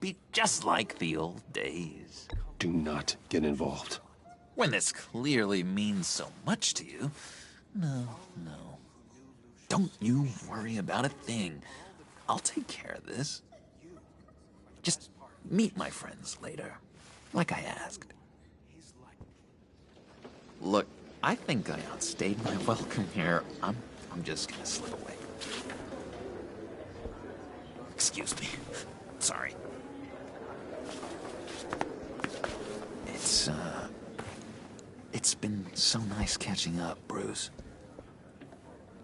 Be just like the old days. Do not get involved. When this clearly means so much to you. No. Don't you worry about a thing. I'll take care of this. Just meet my friends later, like I asked. Look, I think I outstayed my welcome here. I'm just gonna slip away. Excuse me. Sorry. It's been so nice catching up, Bruce.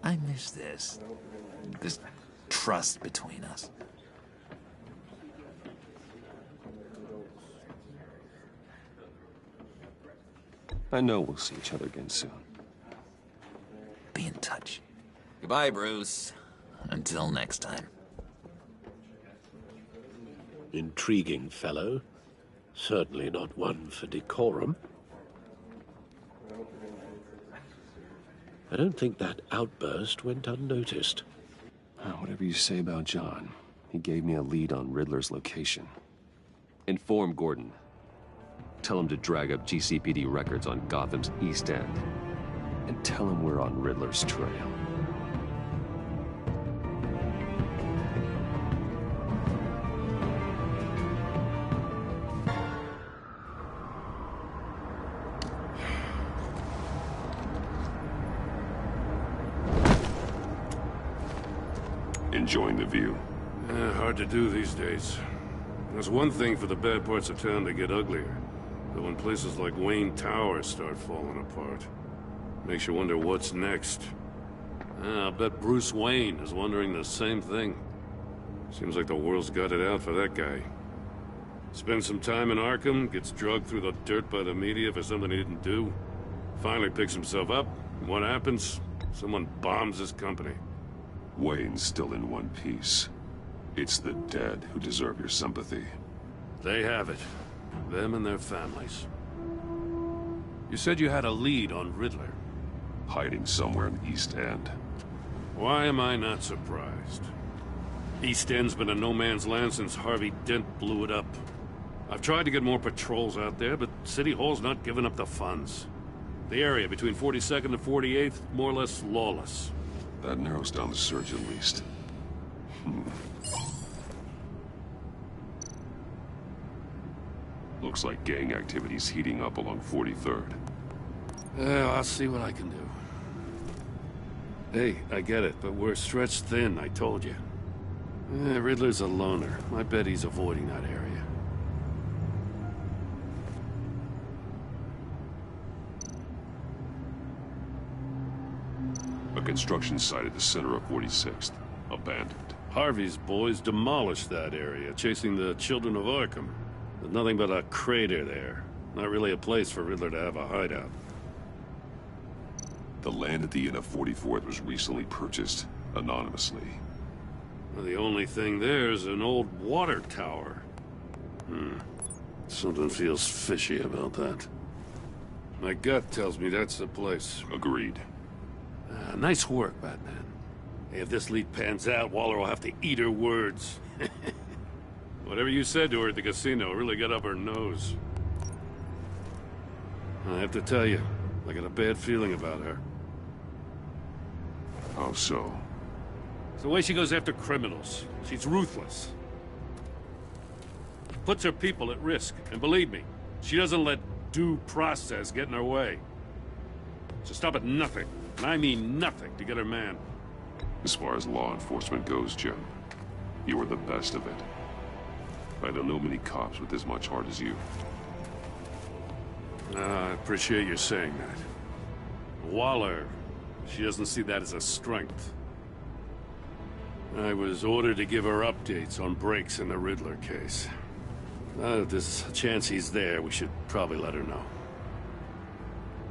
I miss this trust between us. I know we'll see each other again soon. Be in touch. Goodbye, Bruce. Until next time. Intriguing fellow. Certainly not one for decorum. I don't think that outburst went unnoticed. Whatever you say about John, he gave me a lead on Riddler's location. Inform Gordon. Tell him to drag up GCPD records on Gotham's East End. And tell him we're on Riddler's trail. Enjoying the view? Hard to do these days. There's one thing for the bad parts of town to get uglier. But when places like Wayne Tower start falling apart, makes you wonder what's next. I'll bet Bruce Wayne is wondering the same thing. Seems like the world's got it out for that guy. Spends some time in Arkham, gets drugged through the dirt by the media for something he didn't do. Finally picks himself up, and what happens? Someone bombs his company. Wayne's still in one piece. It's the dead who deserve your sympathy. They have it. Them and their families. You said you had a lead on Riddler. Hiding somewhere in the East End. Why am I not surprised? East End's been a no-man's land since Harvey Dent blew it up. I've tried to get more patrols out there, but City Hall's not giving up the funds. The area between 42nd and 48th, more or less lawless. That narrows down the search at least. Looks like gang activity's heating up along 43rd. I'll see what I can do. Hey, I get it, but we're stretched thin, I told you. Riddler's a loner. I bet he's avoiding that area. A construction site at the center of 46th. Abandoned. Harvey's boys demolished that area, chasing the children of Arkham. There's nothing but a crater there. Not really a place for Riddler to have a hideout. The land at the end of 44th was recently purchased, anonymously. Well, the only thing there is an old water tower. Something feels fishy about that. My gut tells me that's the place. Agreed. Nice work, Batman. Hey, if this lead pans out, Waller will have to eat her words. Whatever you said to her at the casino really got up her nose. I have to tell you, I got a bad feeling about her. How so? It's the way she goes after criminals. She's ruthless. Puts her people at risk. And believe me, she doesn't let due process get in her way. So stop at nothing, and I mean nothing, to get her man. As far as law enforcement goes, Jim, you are the best of it. I don't know many cops with as much heart as you. I appreciate you saying that. Waller, she doesn't see that as a strength. I was ordered to give her updates on breaks in the Riddler case. If there's a chance he's there, we should probably let her know.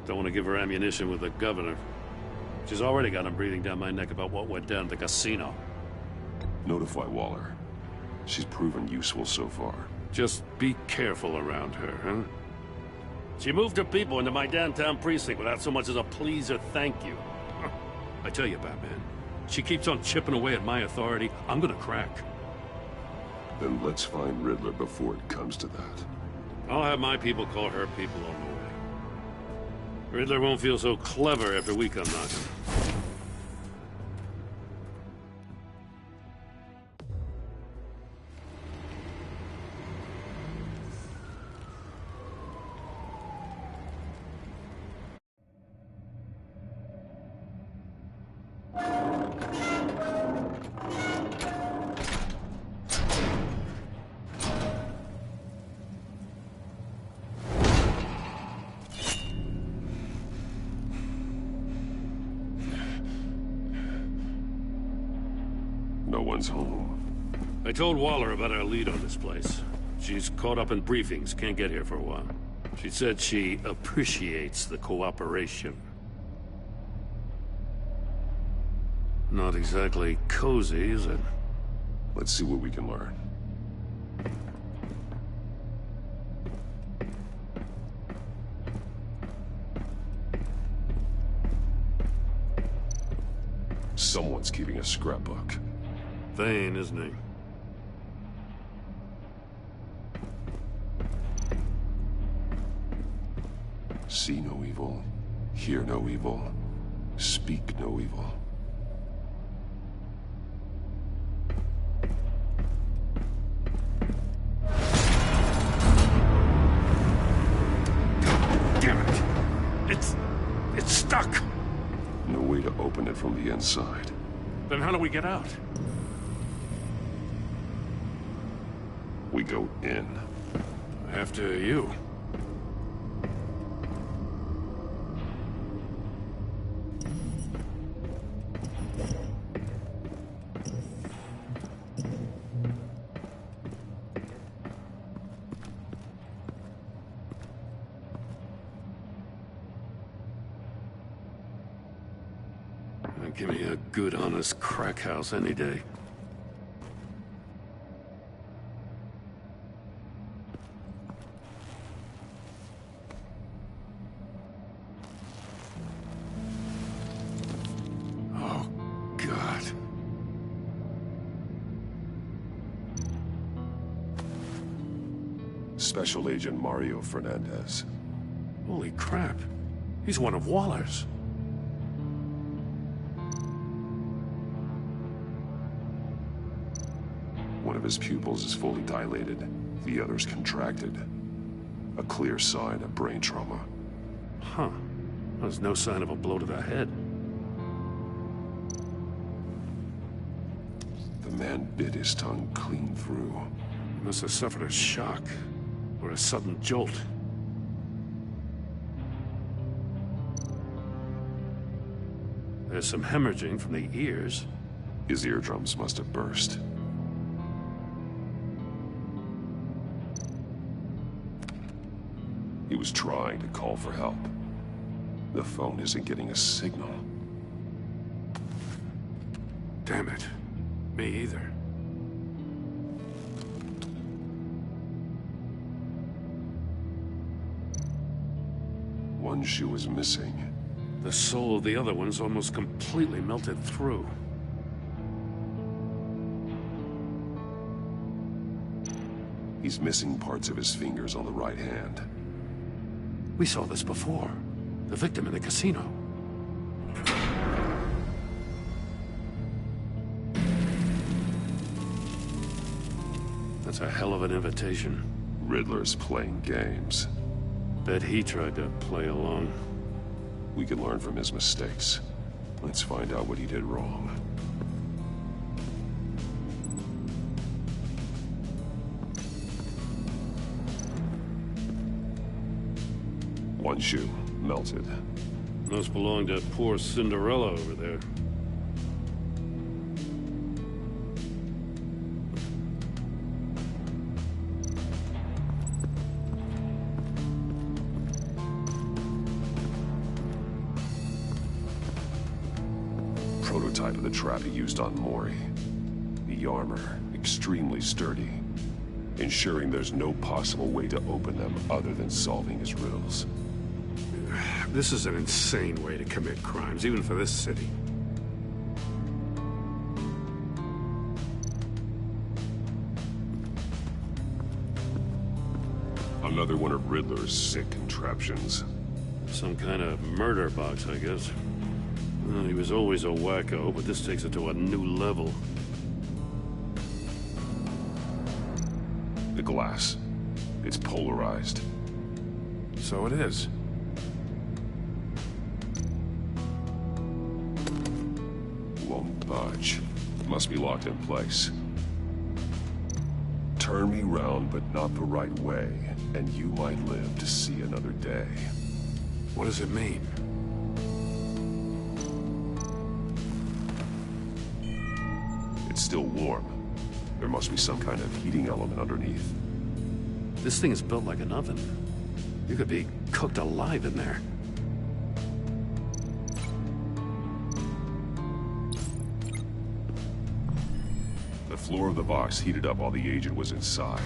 Don't want to give her ammunition with the governor. She's already got him breathing down my neck about what went down at the casino. Notify Waller. She's proven useful so far. Just be careful around her, huh? She moved her people into my downtown precinct without so much as a please or thank you. I tell you, Batman, she keeps on chipping away at my authority, I'm gonna crack. Then let's find Riddler before it comes to that. I'll have my people call her people on the way. Riddler won't feel so clever after we come knocking. No one's home. I told Waller about our lead on this place. She's caught up in briefings, can't get here for a while. She said she appreciates the cooperation. Not exactly cozy, is it? Let's see what we can learn. Someone's keeping a scrapbook. Thane, isn't he? See no evil, hear no evil, speak no evil. Damn it! It's stuck! No way to open it from the inside. Then how do we get out? We go in. After you. Give me a good, honest crack house any day. Oh, God. Special Agent Mario Fernandez. Holy crap. He's one of Waller's. One of his pupils is fully dilated. The other's contracted. A clear sign of brain trauma. Huh. There's no sign of a blow to the head. The man bit his tongue clean through. He must have suffered a shock. Or a sudden jolt. There's some hemorrhaging from the ears. His eardrums must have burst. He was trying to call for help. The phone isn't getting a signal. Damn it. Me either. One shoe is missing. The soul of the other one's almost completely melted through. He's missing parts of his fingers on the right hand. We saw this before. The victim in the casino. That's a hell of an invitation. Riddler's playing games. Bet he tried to play along. We can learn from his mistakes. Let's find out what he did wrong. One shoe, melted. Must belong to poor Cinderella over there. Prototype of the trap he used on Mori. The armor, extremely sturdy, ensuring there's no possible way to open them other than solving his riddles. This is an insane way to commit crimes, even for this city. Another one of Riddler's sick contraptions. Some kind of murder box, I guess. Well, he was always a wacko, but this takes it to a new level. The glass. It's polarized. So it is. Won't budge. Must be locked in place. Turn me round, but not the right way, and you might live to see another day. What does it mean? It's still warm. There must be some kind of heating element underneath. This thing is built like an oven. You could be cooked alive in there. The floor of the box heated up while the agent was inside.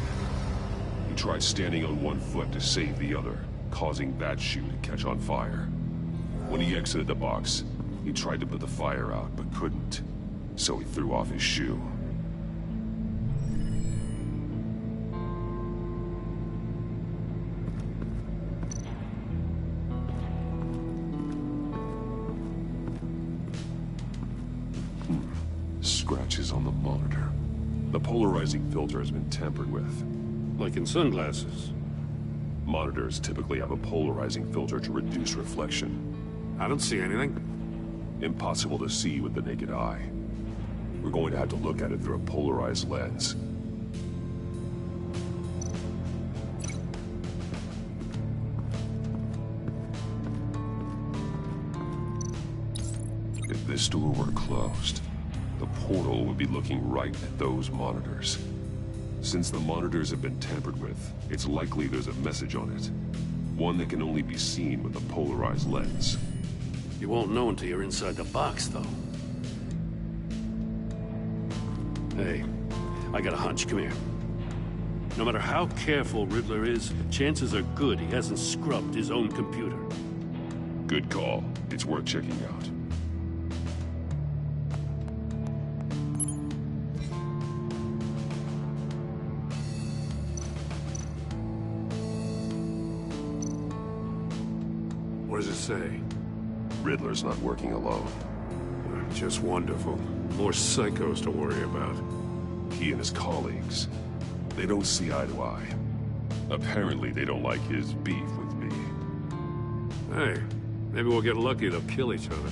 He tried standing on one foot to save the other, causing that shoe to catch on fire. When he exited the box, he tried to put the fire out, but couldn't. So he threw off his shoe. Scratches on the monitor. The polarizing filter has been tampered with. Like in sunglasses. Monitors typically have a polarizing filter to reduce reflection. I don't see anything. Impossible to see with the naked eye. We're going to have to look at it through a polarized lens. If this door were closed, the portal would be looking right at those monitors. Since the monitors have been tampered with, it's likely there's a message on it. One that can only be seen with a polarized lens. You won't know until you're inside the box, though. Hey, I got a hunch. Come here. No matter how careful Riddler is, chances are good he hasn't scrubbed his own computer. Good call. It's worth checking out. What does it say? Riddler's not working alone. Just wonderful. More psychos to worry about. He and his colleagues, they don't see eye to eye. Apparently, they don't like his beef with me. Hey, maybe we'll get lucky to kill each other.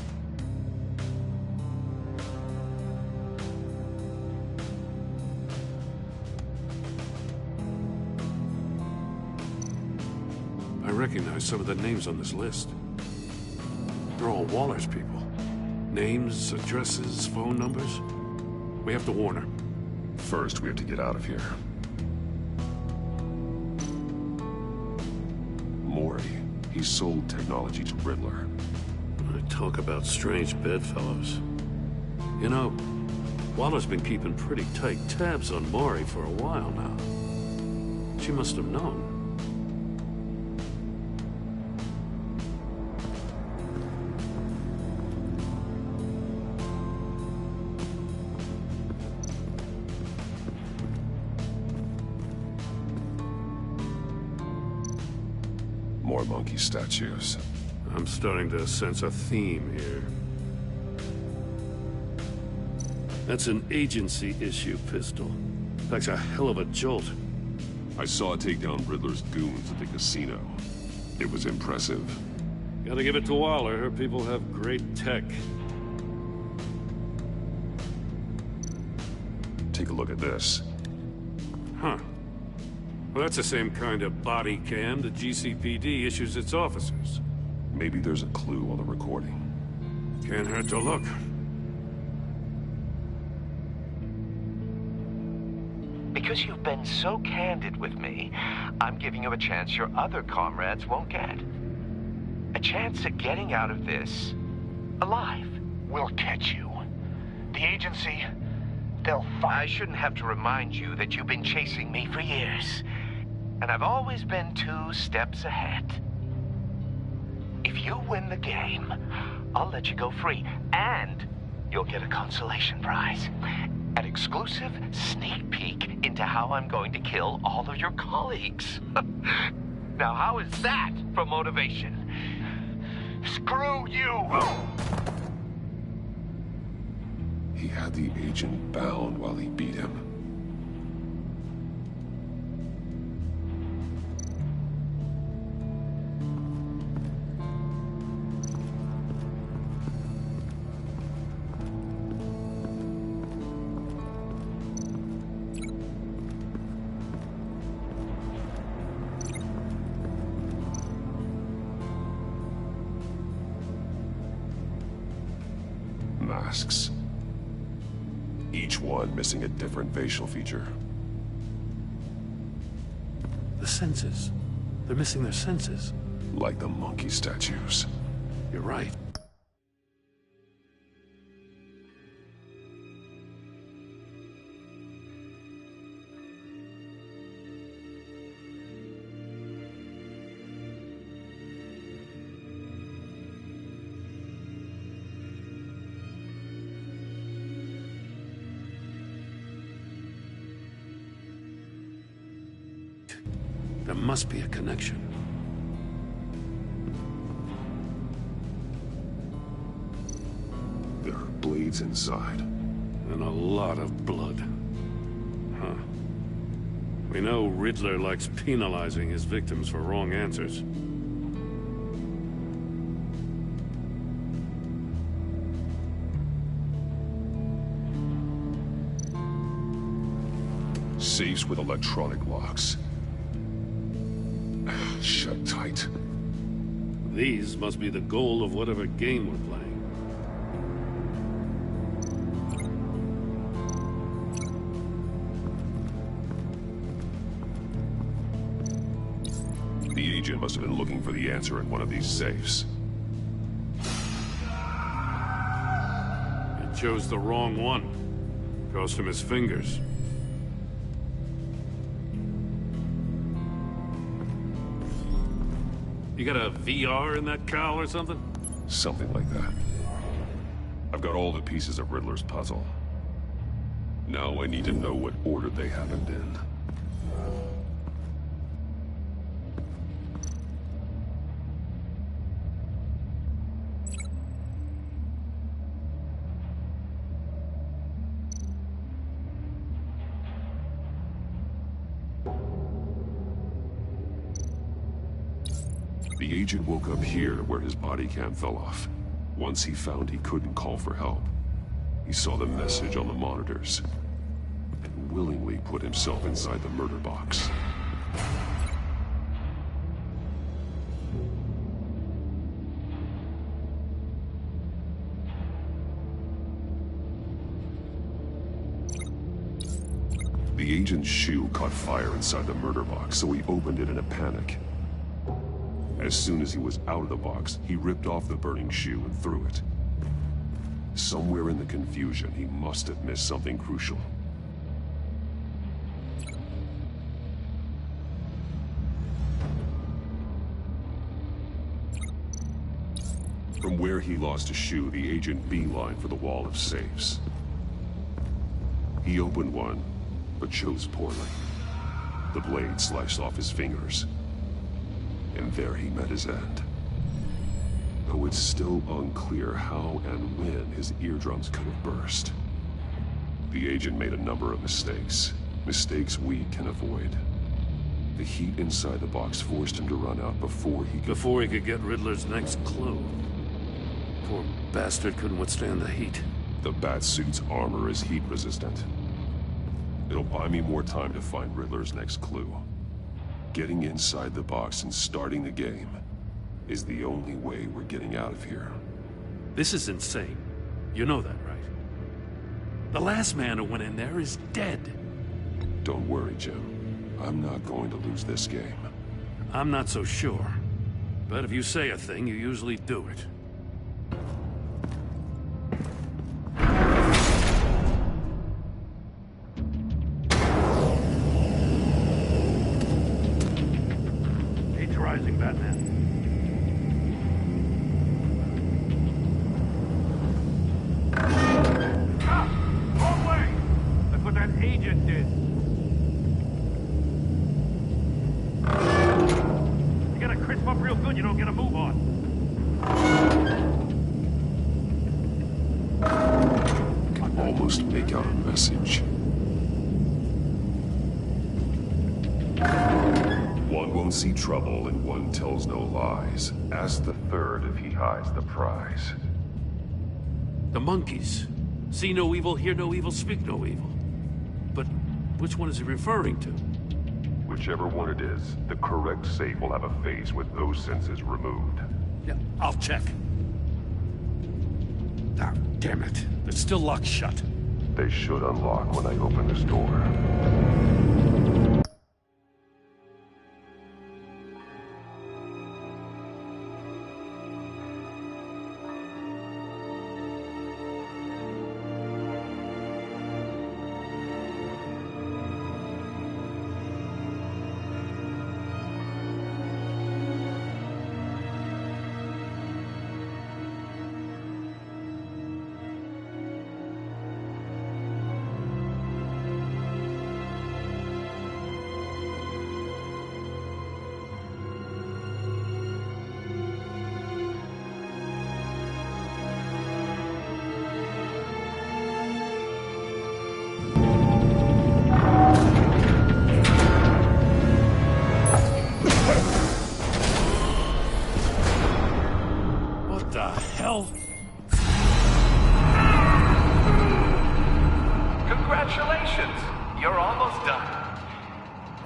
I recognize some of the names on this list. They're all Waller's people. Names, addresses, phone numbers. We have to warn her. First, we have to get out of here. Maury, he sold technology to Riddler. I talk about strange bedfellows. You know, Waller's been keeping pretty tight tabs on Maury for a while now. She must have known. More monkey statues. I'm starting to sense a theme here. That's an agency issue pistol. That's a hell of a jolt. I saw it take down Riddler's goons at the casino. It was impressive. Gotta give it to Waller. Her people have great tech. Take a look at this. Huh. Well, that's the same kind of body cam the GCPD issues its officers. Maybe there's a clue on the recording. Can't hurt to look. Because you've been so candid with me, I'm giving you a chance your other comrades won't get. A chance at getting out of this alive. We'll catch you. The agency, they'll I shouldn't have to remind you that you've been chasing me for years. And I've always been 2 steps ahead. If you win the game, I'll let you go free. And you'll get a consolation prize. An exclusive sneak peek into to how I'm going to kill all of your colleagues. Now, how is that for motivation? Screw you! He had the agent bound while he beat him. Masks. Each one missing a different facial feature. The senses. They're missing their senses. Like the monkey statues. You're right. There must be a connection. There are blades inside. And a lot of blood. Huh. We know Riddler likes penalizing his victims for wrong answers. Safes with electronic locks. Shut tight. These must be the goal of whatever game we're playing. The agent must have been looking for the answer in one of these safes. He chose the wrong one. Cost him his fingers. You got a VR in that cowl or something? Something like that. I've got all the pieces of Riddler's puzzle. Now I need to know what order they happened in. The agent woke up here where his body cam fell off. Once he found he couldn't call for help, he saw the message on the monitors and willingly put himself inside the murder box. The agent's shoe caught fire inside the murder box, so he opened it in a panic. As soon as he was out of the box, he ripped off the burning shoe and threw it. Somewhere in the confusion, he must have missed something crucial. From where he lost a shoe, the agent beelined for the wall of safes. He opened one, but chose poorly. The blade sliced off his fingers. And there he met his end. Though it's still unclear how and when his eardrums could have burst. The agent made a number of mistakes. Mistakes we can avoid. The heat inside the box forced him to run out before he could get Riddler's next clue. Poor bastard couldn't withstand the heat. The Batsuit's armor is heat resistant. It'll buy me more time to find Riddler's next clue. Getting inside the box and starting the game is the only way we're getting out of here. This is insane. You know that, right? The last man who went in there is dead. Don't worry, Jim. I'm not going to lose this game. I'm not so sure. But if you say a thing, you usually do it. Rising, Batman. Ah! Wrong way! That's what that agent did. real good you don't get a move on. Can almost make out a message. One won't see trouble and one tells no lies. Ask the third if he hides the prize. The monkeys. See no evil, hear no evil, speak no evil. But which one is he referring to? Whichever one it is, the correct safe will have a face with those senses removed. Yeah, I'll check. Ah, damn it. They're still locked shut. They should unlock when I open this door. What the hell? Congratulations! You're almost done.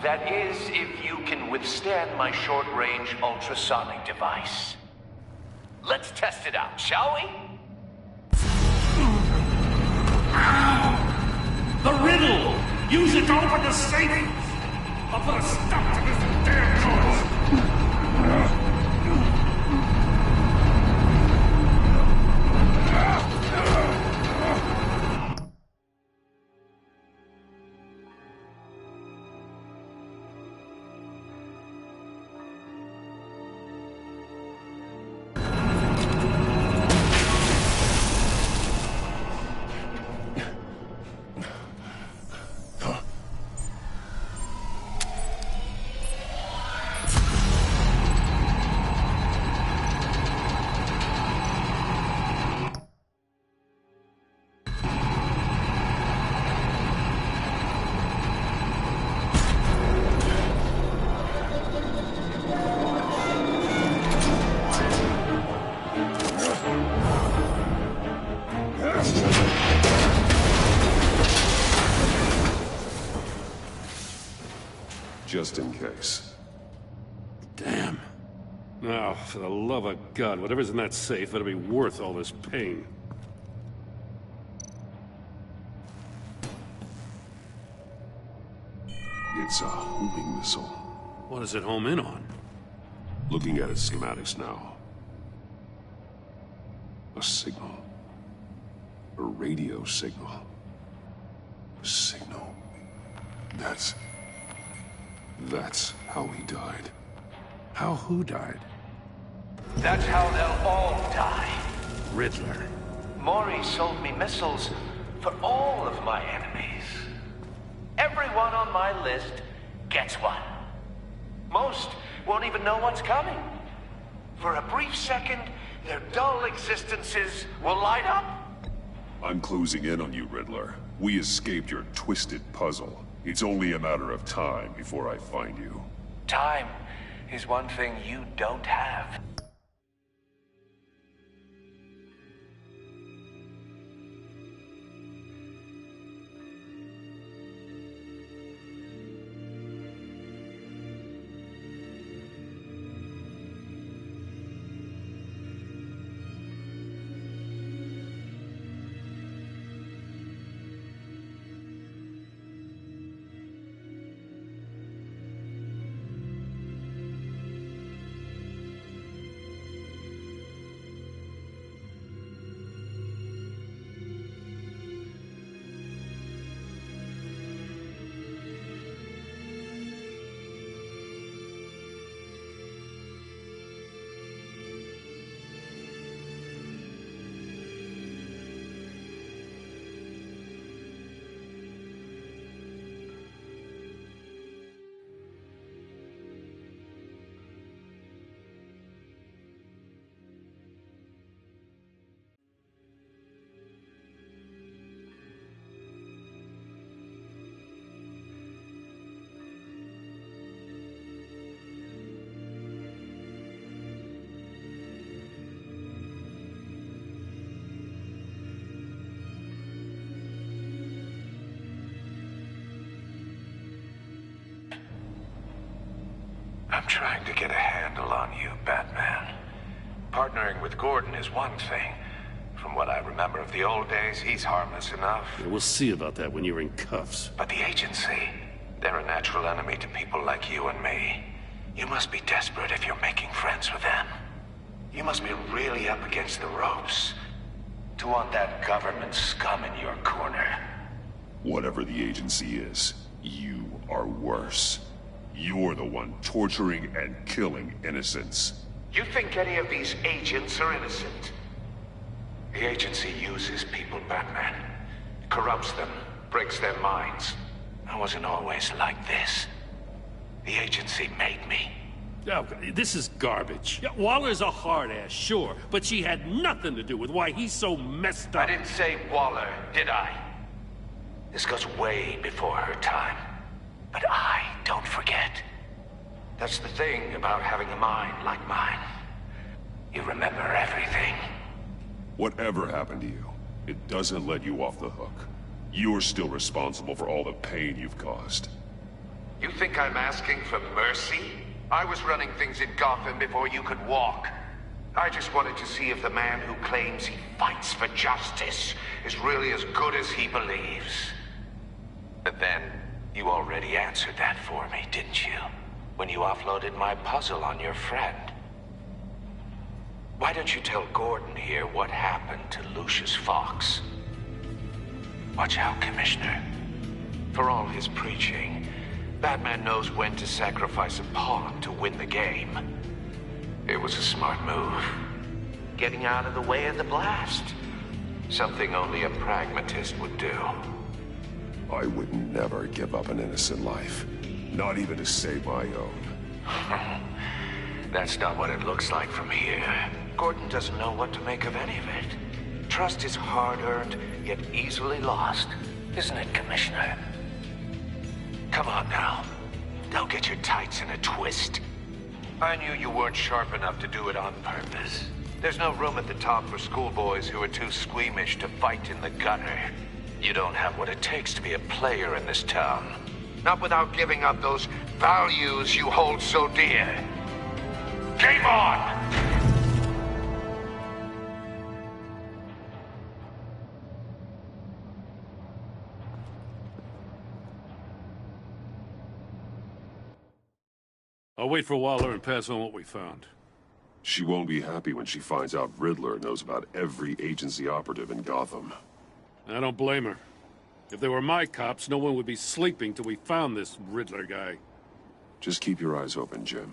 That is, if you can withstand my short-range ultrasonic device. Let's test it out, shall we? The riddle! Use it to open the safe! I'll put a stop to this damn noise! Just in case. Damn. Now, for the love of God, whatever's in that safe better be worth all this pain. It's a homing missile. What does it home in on? Looking at its schematics now. A signal. A radio signal. A signal. That's how he died. How who died? That's how they'll all die. Riddler. Maury sold me missiles for all of my enemies. Everyone on my list gets one. Most won't even know what's coming. For a brief second, their dull existences will light up. I'm closing in on you, Riddler. We escaped your twisted puzzle. It's only a matter of time before I find you. Time is one thing you don't have. trying to get a handle on you, Batman. Partnering with Gordon is one thing. From what I remember of the old days, he's harmless enough. Yeah, we'll see about that when you're in cuffs. But the agency, they're a natural enemy to people like you and me. You must be desperate if you're making friends with them. You must be really up against the ropes to want that government scum in your corner. Whatever the agency is, you are worse. You're the one torturing and killing innocents. You think any of these agents are innocent? The agency uses people, Batman. Corrupts them, breaks their minds. I wasn't always like this. The agency made me. Oh, this is garbage. Yeah, Waller's a hard-ass, sure, but she had nothing to do with why he's so messed up. I didn't say Waller, did I? This goes way before her time. But I don't forget. That's the thing about having a mind like mine. You remember everything. Whatever happened to you, it doesn't let you off the hook. You're still responsible for all the pain you've caused. You think I'm asking for mercy? I was running things in Gotham before you could walk. I just wanted to see if the man who claims he fights for justice is really as good as he believes. But then, you already answered that for me, didn't you? When you offloaded my puzzle on your friend. Why don't you tell Gordon here what happened to Lucius Fox? Watch out, Commissioner. For all his preaching, Batman knows when to sacrifice a pawn to win the game. It was a smart move. Getting out of the way of the blast. Something only a pragmatist would do. I would never give up an innocent life. Not even to save my own. That's not what it looks like from here. Gordon doesn't know what to make of any of it. Trust is hard-earned, yet easily lost. Isn't it, Commissioner? Come on now. Don't get your tights in a twist. I knew you weren't sharp enough to do it on purpose. There's no room at the top for schoolboys who are too squeamish to fight in the gutter. You don't have what it takes to be a player in this town. Not without giving up those values you hold so dear. Game on! I'll wait for Waller and pass on what we found. She won't be happy when she finds out Riddler knows about every agency operative in Gotham. I don't blame her. If they were my cops, no one would be sleeping till we found this Riddler guy. Just keep your eyes open, Jim.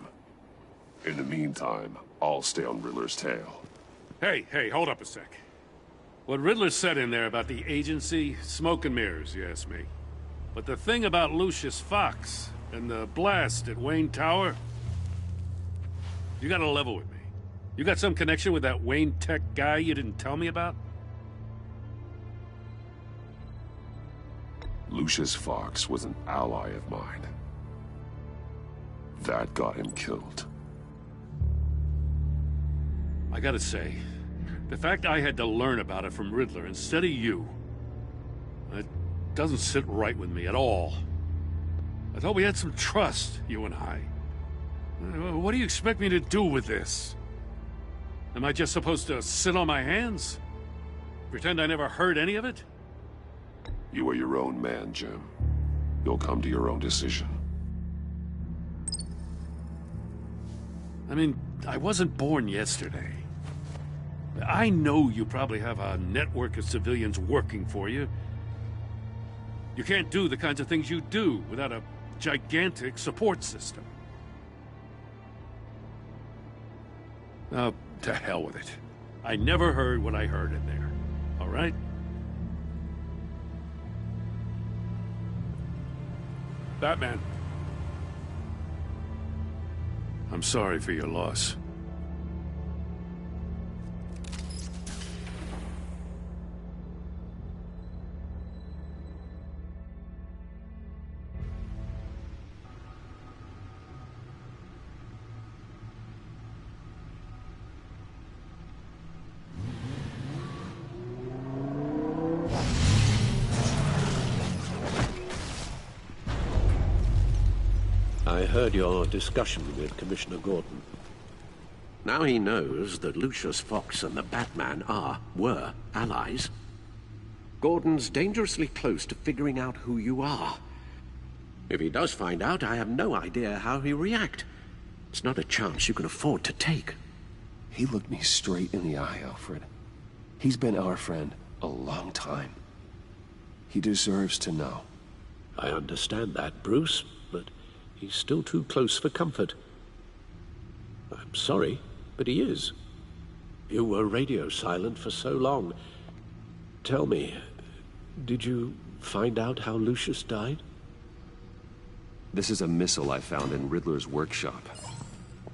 In the meantime, I'll stay on Riddler's tail. Hey, hold up a sec. What Riddler said in there about the agency, smoke and mirrors, you ask me. But the thing about Lucius Fox and the blast at Wayne Tower, you gotta level with me. You got some connection with that Wayne Tech guy you didn't tell me about? Lucius Fox was an ally of mine. That got him killed. I gotta say, the fact I had to learn about it from Riddler instead of you, it doesn't sit right with me at all. I thought we had some trust, you and I. What do you expect me to do with this? Am I just supposed to sit on my hands? Pretend I never heard any of it? You are your own man, Jim. You'll come to your own decision. I mean, I wasn't born yesterday. I know you probably have a network of civilians working for you. You can't do the kinds of things you do without a gigantic support system. Now, to hell with it. I never heard what I heard in there. All right? Batman. I'm sorry for your loss. I heard your discussion with Commissioner Gordon. Now he knows that Lucius Fox and the Batman were allies. Gordon's dangerously close to figuring out who you are. If he does find out, I have no idea how he'll react. It's not a chance you can afford to take. He looked me straight in the eye, Alfred. He's been our friend a long time. He deserves to know. I understand that, Bruce, but he's still too close for comfort. I'm sorry, but he is. You were radio silent for so long. Tell me, did you find out how Lucius died? This is a missile I found in Riddler's workshop.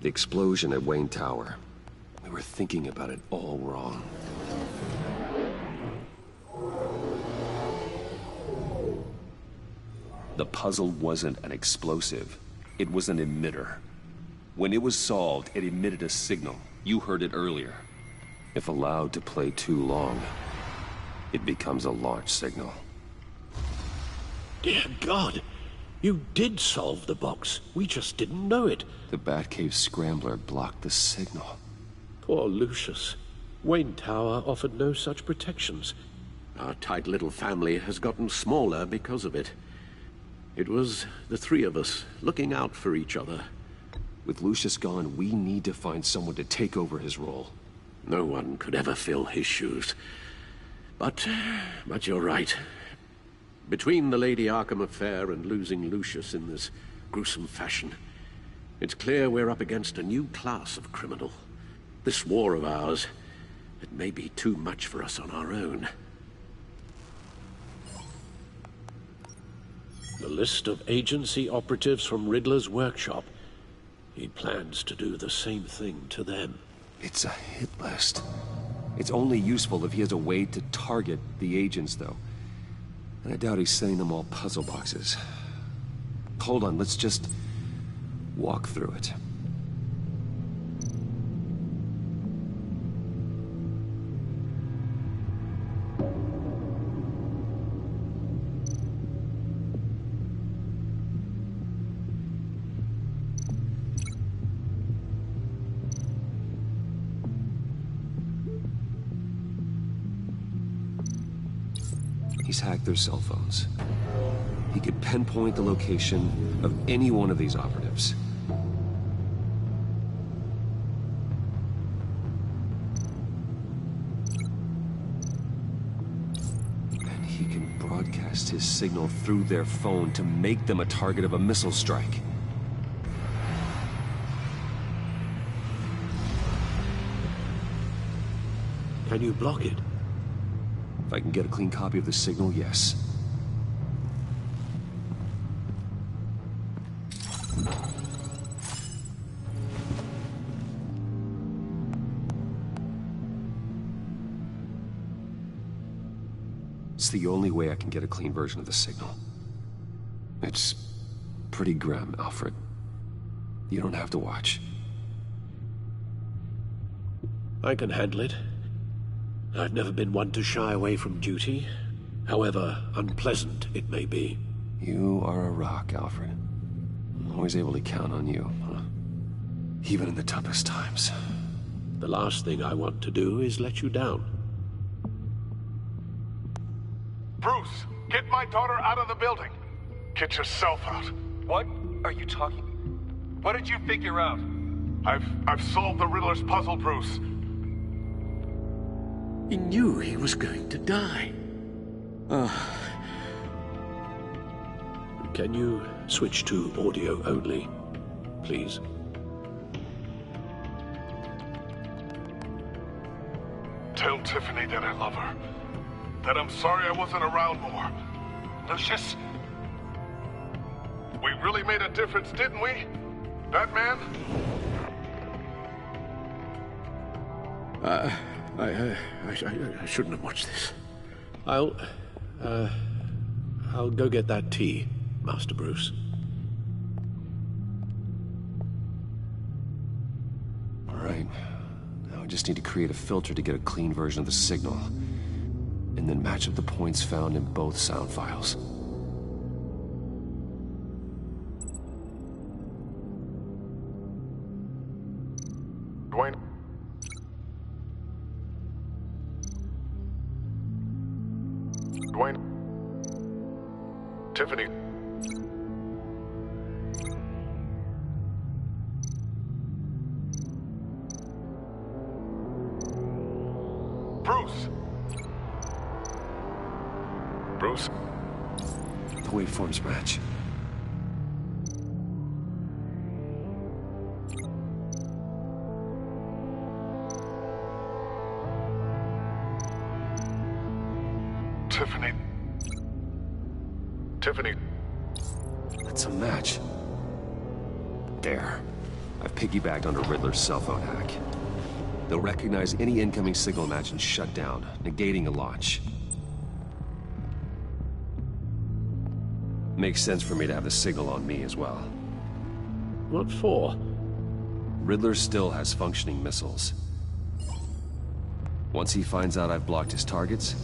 The explosion at Wayne Tower. We were thinking about it all wrong. The puzzle wasn't an explosive. It was an emitter. When it was solved, it emitted a signal. You heard it earlier. If allowed to play too long, it becomes a launch signal. Dear God! You did solve the box. We just didn't know it. The Batcave scrambler blocked the signal. Poor Lucius. Wayne Tower offered no such protections. Our tight little family has gotten smaller because of it. It was the three of us looking out for each other. With Lucius gone, we need to find someone to take over his role. No one could ever fill his shoes. But you're right. Between the Lady Arkham affair and losing Lucius in this gruesome fashion, it's clear we're up against a new class of criminal. This war of ours, it may be too much for us on our own. The list of agency operatives from Riddler's workshop. He plans to do the same thing to them. It's a hit list. It's only useful if he has a way to target the agents, though. And I doubt he's sending them all puzzle boxes. Hold on, let's just walk through it. He's hacked their cell phones. He could pinpoint the location of any one of these operatives. And he can broadcast his signal through their phone to make them a target of a missile strike. Can you block it? If I can get a clean copy of the signal, yes. It's the only way I can get a clean version of the signal. It's pretty grim, Alfred. You don't have to watch. I can handle it. I've never been one to shy away from duty, however unpleasant it may be. You are a rock, Alfred. I'm always able to count on you, huh? Even in the toughest times. The last thing I want to do is let you down. Bruce, get my daughter out of the building. Get yourself out. What are you talking? What did you figure out? I've solved the Riddler's puzzle, Bruce. He knew he was going to die. Can you switch to audio only, please? Tell Tiffany that I love her. That I'm sorry I wasn't around more. Lucius? We really made a difference, didn't we? Batman? I shouldn't have watched this. I'll go get that tea, Master Bruce. All right. Now I just need to create a filter to get a clean version of the signal. And then match up the points found in both sound files. Dwayne. Dwayne. Tiffany. Bruce. Bruce. The waveforms match. Tiffany. Tiffany. That's a match. There. I've piggybacked onto Riddler's cell phone hack. They'll recognize any incoming signal match and shut down, negating a launch. Makes sense for me to have the signal on me as well. What for? Riddler still has functioning missiles. Once he finds out I've blocked his targets,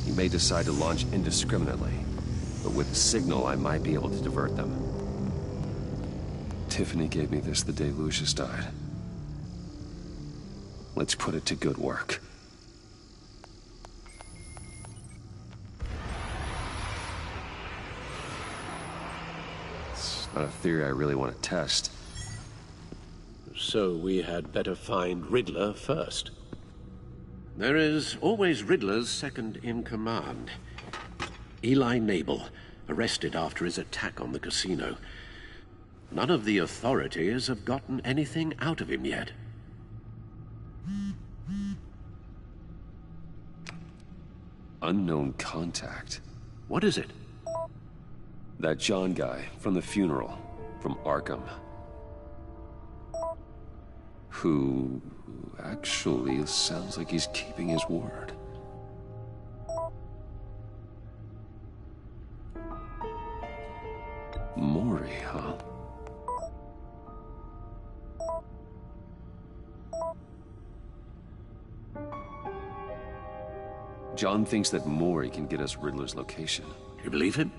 he may decide to launch indiscriminately. But with the signal, I might be able to divert them. Tiffany gave me this the day Lucius died. Let's put it to good work. It's not a theory I really want to test. So we had better find Riddler first. There is always Riddler's second-in-command. Eli Nabel, arrested after his attack on the casino. None of the authorities have gotten anything out of him yet. Unknown contact. What is it? That John guy from the funeral, from Arkham. Who actually sounds like he's keeping his word. Maury, huh? John thinks that Maury can get us Riddler's location. You believe him?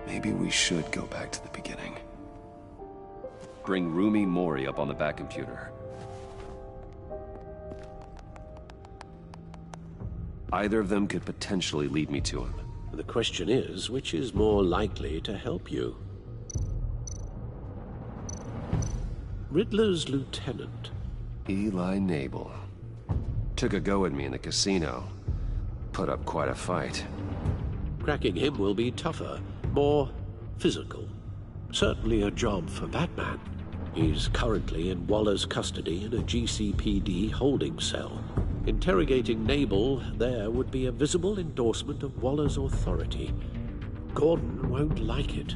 Maybe we should go back to the beginning. Bring Rumi Maury up on the back computer. Either of them could potentially lead me to him. The question is, which is more likely to help you? Riddler's lieutenant. Eli Nabel. Took a go at me in the casino. Put up quite a fight. Cracking him will be tougher, more physical. Certainly a job for Batman. He's currently in Waller's custody in a GCPD holding cell. Interrogating Nabel there would be a visible endorsement of Waller's authority. Gordon won't like it.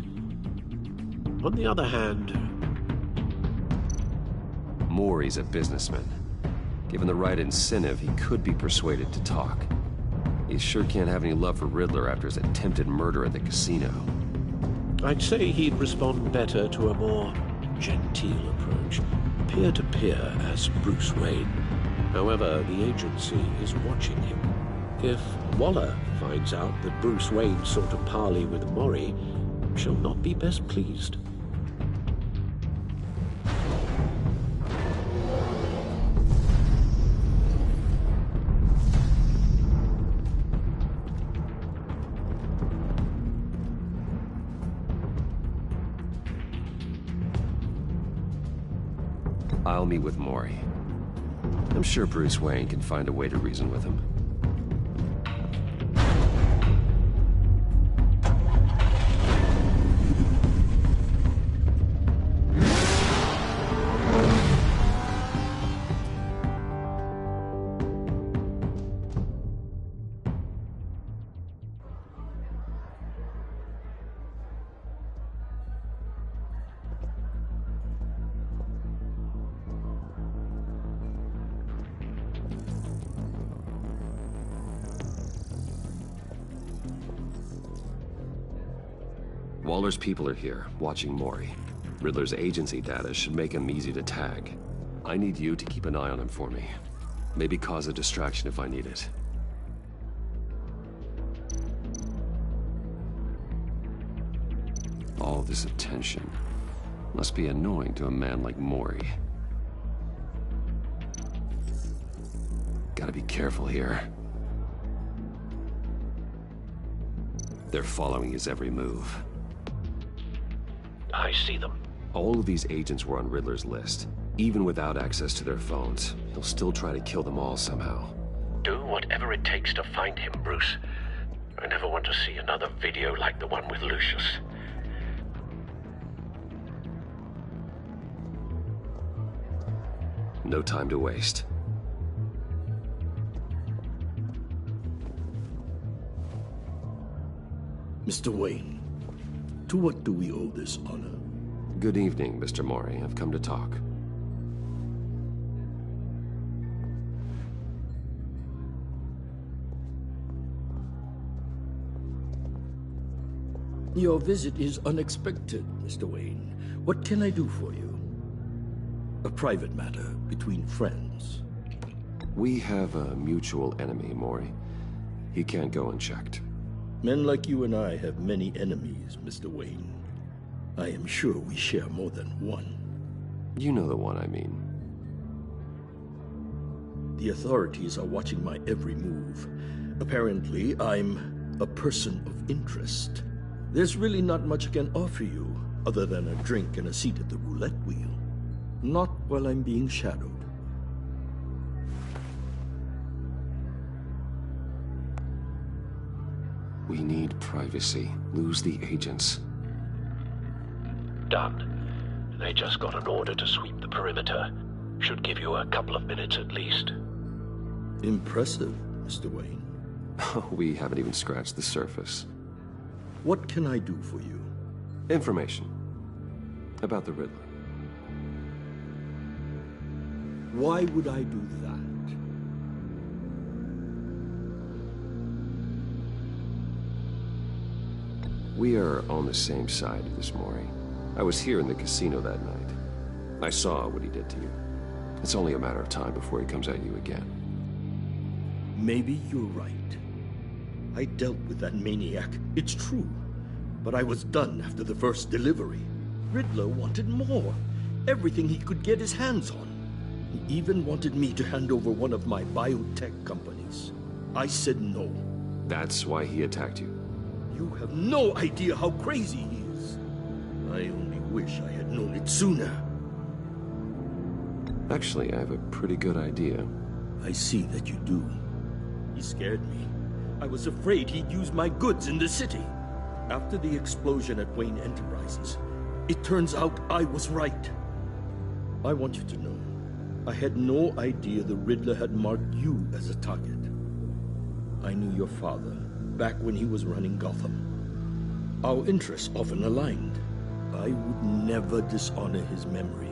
On the other hand... Maury's a businessman. Given the right incentive, he could be persuaded to talk. He sure can't have any love for Riddler after his attempted murder at the casino. I'd say he'd respond better to a more genteel approach, peer-to-peer as Bruce Wayne. However, the agency is watching him. If Waller finds out that Bruce Wayne sought a parley with Maury, she'll not be best pleased. I'll meet with Maury. I'm sure Bruce Wayne can find a way to reason with him. Waller's people are here, watching Maury. Riddler's agency data should make him easy to tag. I need you to keep an eye on him for me. Maybe cause a distraction if I need it. All this attention must be annoying to a man like Maury. Gotta be careful here. They're following his every move. I see them. All of these agents were on Riddler's list. Even without access to their phones, he'll still try to kill them all somehow. Do whatever it takes to find him, Bruce. I never want to see another video like the one with Lucius. No time to waste. Mr. Wayne, to what do we owe this honor? Good evening, Mr. Mori. I've come to talk. Your visit is unexpected, Mr. Wayne. What can I do for you? A private matter between friends. We have a mutual enemy, Mori. He can't go unchecked. Men like you and I have many enemies, Mr. Wayne. I am sure we share more than one. You know the one I mean. The authorities are watching my every move. Apparently, I'm a person of interest. There's really not much I can offer you, other than a drink and a seat at the roulette wheel. Not while I'm being shadowed. We need privacy. Lose the agents. Done. They just got an order to sweep the perimeter. Should give you a couple of minutes at least. Impressive, Mr. Wayne. We haven't even scratched the surface. What can I do for you? Information. About the Riddler. Why would I do that? We are on the same side of this, Mori. I was here in the casino that night. I saw what he did to you. It's only a matter of time before he comes at you again. Maybe you're right. I dealt with that maniac, it's true. But I was done after the first delivery. Riddler wanted more. Everything he could get his hands on. He even wanted me to hand over one of my biotech companies. I said no. That's why he attacked you. You have no idea how crazy he is. I only wish I had known it sooner. Actually, I have a pretty good idea. I see that you do. He scared me. I was afraid he'd use my goods in the city. After the explosion at Wayne Enterprises, it turns out I was right. I want you to know, I had no idea the Riddler had marked you as a target. I knew your father back when he was running Gotham. Our interests often aligned. I would never dishonor his memory.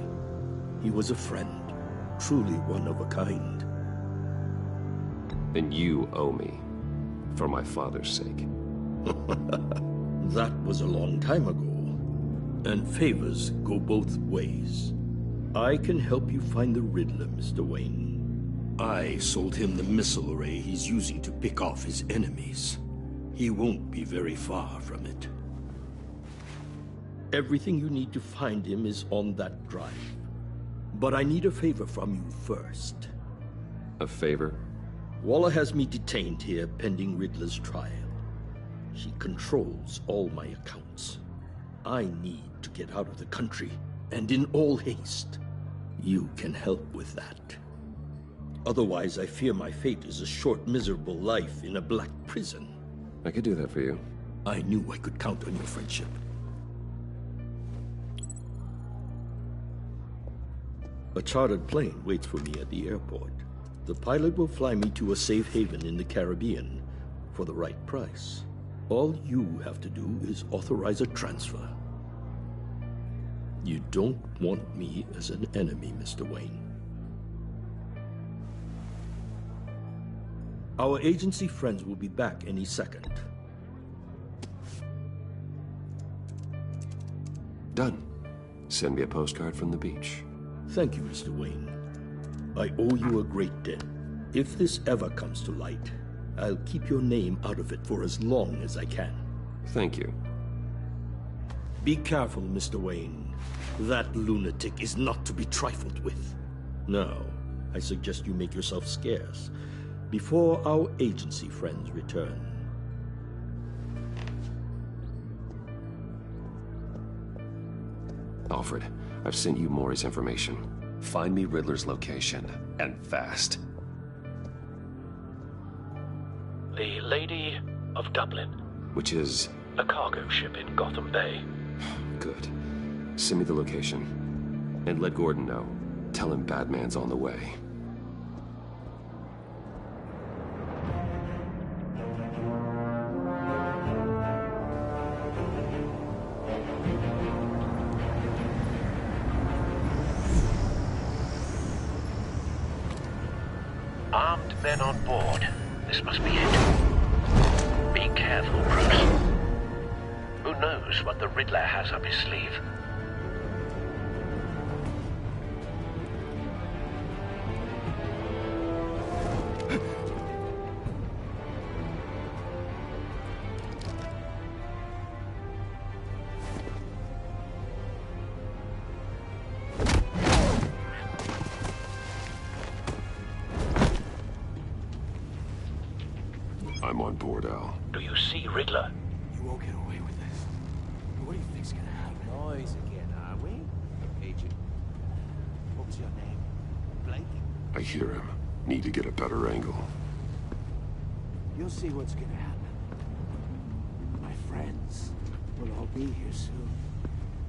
He was a friend, truly one of a kind. And you owe me, for my father's sake. That was a long time ago, and favors go both ways. I can help you find the Riddler, Mr. Wayne. I sold him the missile array he's using to pick off his enemies. He won't be very far from it. Everything you need to find him is on that drive. But I need a favor from you first. A favor? Waller has me detained here pending Riddler's trial. She controls all my accounts. I need to get out of the country, and in all haste. You can help with that. Otherwise, I fear my fate is a short, miserable life in a black prison. I could do that for you. I knew I could count on your friendship. A chartered plane waits for me at the airport. The pilot will fly me to a safe haven in the Caribbean for the right price. All you have to do is authorize a transfer. You don't want me as an enemy, Mr. Wayne. Our agency friends will be back any second. Done. Send me a postcard from the beach. Thank you, Mr. Wayne. I owe you a great debt. If this ever comes to light, I'll keep your name out of it for as long as I can. Thank you. Be careful, Mr. Wayne. That lunatic is not to be trifled with. Now, I suggest you make yourself scarce. before our agency friends return. Alfred, I've sent you Maury's information. Find me Riddler's location, and fast. The Lady of Dublin. Which is... a cargo ship in Gotham Bay. Good. Send me the location. And let Gordon know. Tell him Batman's on the way. Armed men on board. This must be it. Be careful, Bruce. Who knows what the Riddler has up his sleeve? I'm on board, Al. Do you see Riddler? You won't get away with this. What do you think's gonna happen? Noise again, are we? Agent. What was your name? Blake? I hear him. Need to get a better angle. You'll see what's gonna happen. My friends will all be here soon.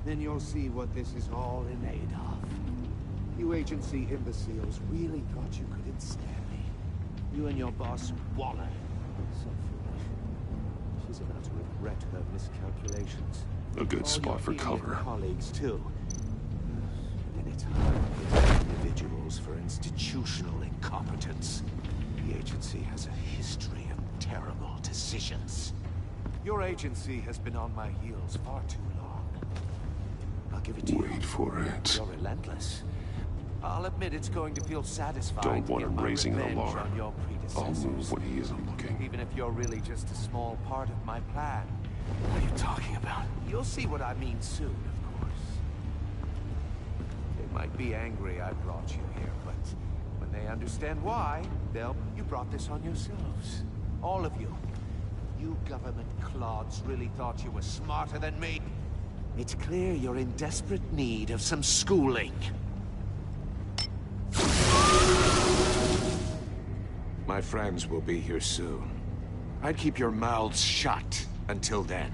Then you'll see what this is all in aid of. You agency imbeciles really thought you could ensnare me. You and your boss, Waller. So foolish. She's about to regret her miscalculations. A good All spot for your cover. idiot colleagues, too. And it's hard to get individuals for institutional incompetence. The agency has a history of terrible decisions. Your agency has been on my heels far too long. I'll give it to you. Wait for it. You're relentless. I'll admit it's going to feel satisfying Don't want to him get my raising an revenge alarm. on your I'll move predecessors. when he isn't looking. Even if you're really just a small part of my plan. What are you talking about? You'll see what I mean soon, of course. They might be angry I brought you here, but when they understand why, you brought this on yourselves. All of you. You government clods really thought you were smarter than me. It's clear you're in desperate need of some schooling. My friends will be here soon. I'd keep your mouths shut until then.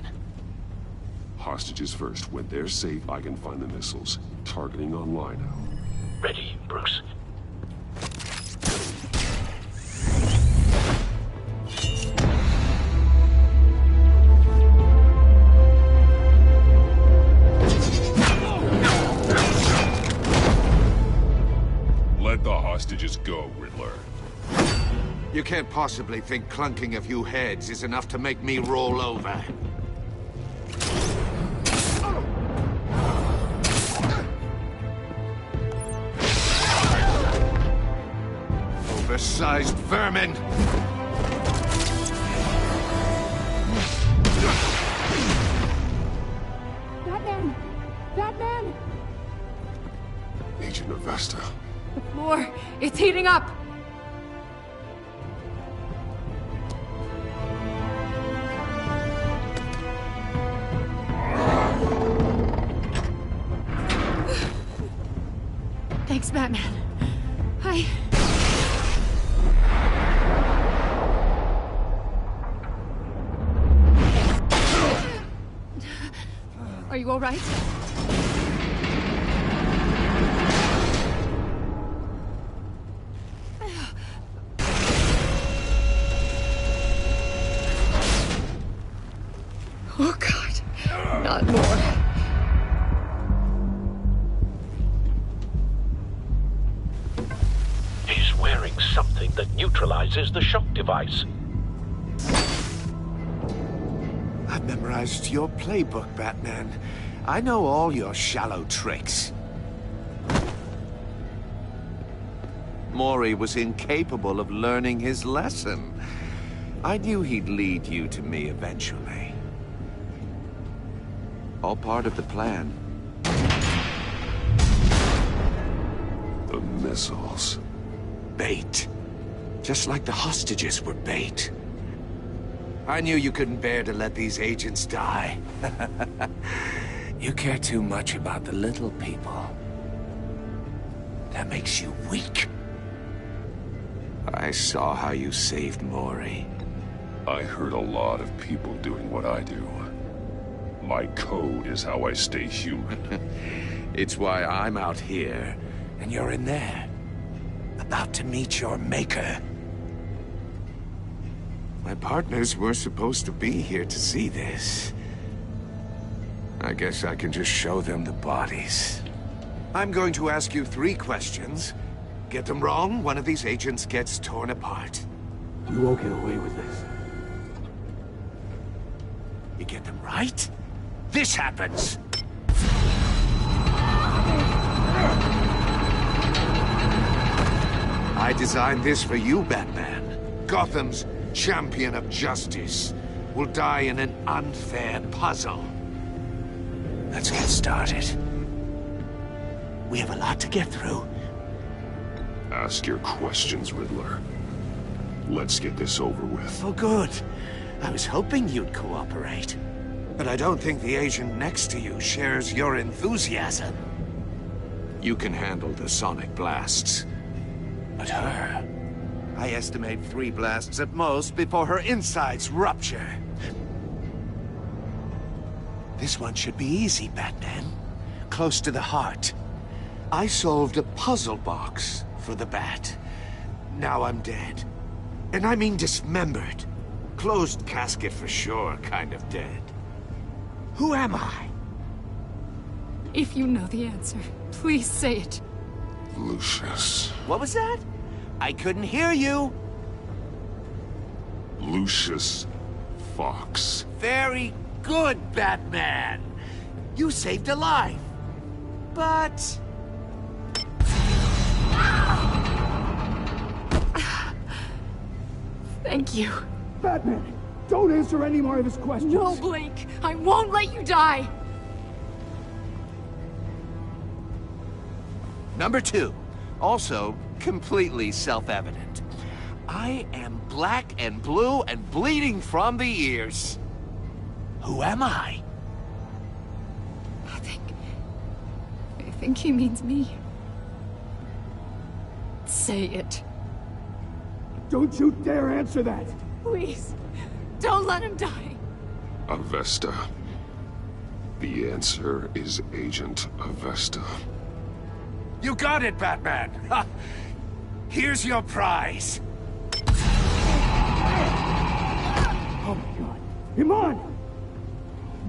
Hostages first. When they're safe, I can find the missiles. Targeting online, Al. Ready, Bruce. Let the hostages go, Riddler. You can't possibly think clunking a few heads is enough to make me roll over. Oversized vermin! Batman! Batman! Agent Avesta. The floor, it's heating up! Thanks, Batman. Are you all right? Oh, God. Not more. He's wearing something that neutralizes the shock device. I've memorized your playbook, Batman. I know all your shallow tricks. Maury was incapable of learning his lesson. I knew he'd lead you to me eventually. All part of the plan. The missiles. Bait. Just like the hostages were bait. I knew you couldn't bear to let these agents die. You care too much about the little people. That makes you weak. I saw how you saved Maury. I hurt a lot of people doing what I do. My code is how I stay human. It's why I'm out here, and you're in there. About to meet your maker. My partners were supposed to be here to see this. I guess I can just show them the bodies. I'm going to ask you 3 questions. Get them wrong, one of these agents gets torn apart. You won't get away with this. You get them right, this happens! I designed this for you, Batman. Gotham's champion of justice will die in an unfair puzzle. Let's get started. We have a lot to get through. Ask your questions, Riddler. Let's get this over with. Oh, good. I was hoping you'd cooperate. But I don't think the agent next to you shares your enthusiasm. You can handle the sonic blasts. But her... I estimate 3 blasts at most before her insides rupture. This one should be easy, Batman. Close to the heart. I solved a puzzle box for the Bat. Now I'm dead. And I mean dismembered. Closed casket for sure, kind of dead. Who am I? If you know the answer, please say it. Lucius. What was that? I couldn't hear you. Lucius Fox. Very good, Batman. You saved a life. But... Thank you. Batman, don't answer any more of his questions. No, Blake. I won't let you die. Number 2. Also, completely self-evident. I am black and blue and bleeding from the ears. Who am I? I think he means me. Say it. Don't you dare answer that! Please. Don't let him die. Avesta. The answer is Agent Avesta. You got it, Batman! Ha. Here's your prize. Oh my god. Iman!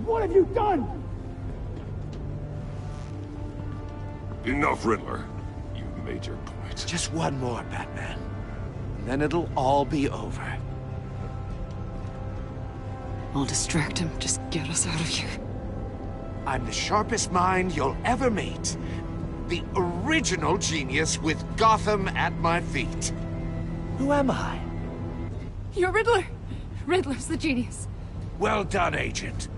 What have you done? Enough, Riddler. You've made your point. Just one more, Batman. And then it'll all be over. I'll distract him. Just get us out of here. I'm the sharpest mind you'll ever meet. The original genius with Gotham at my feet. Who am I? You're Riddler. Riddler's the genius. Well done, Agent.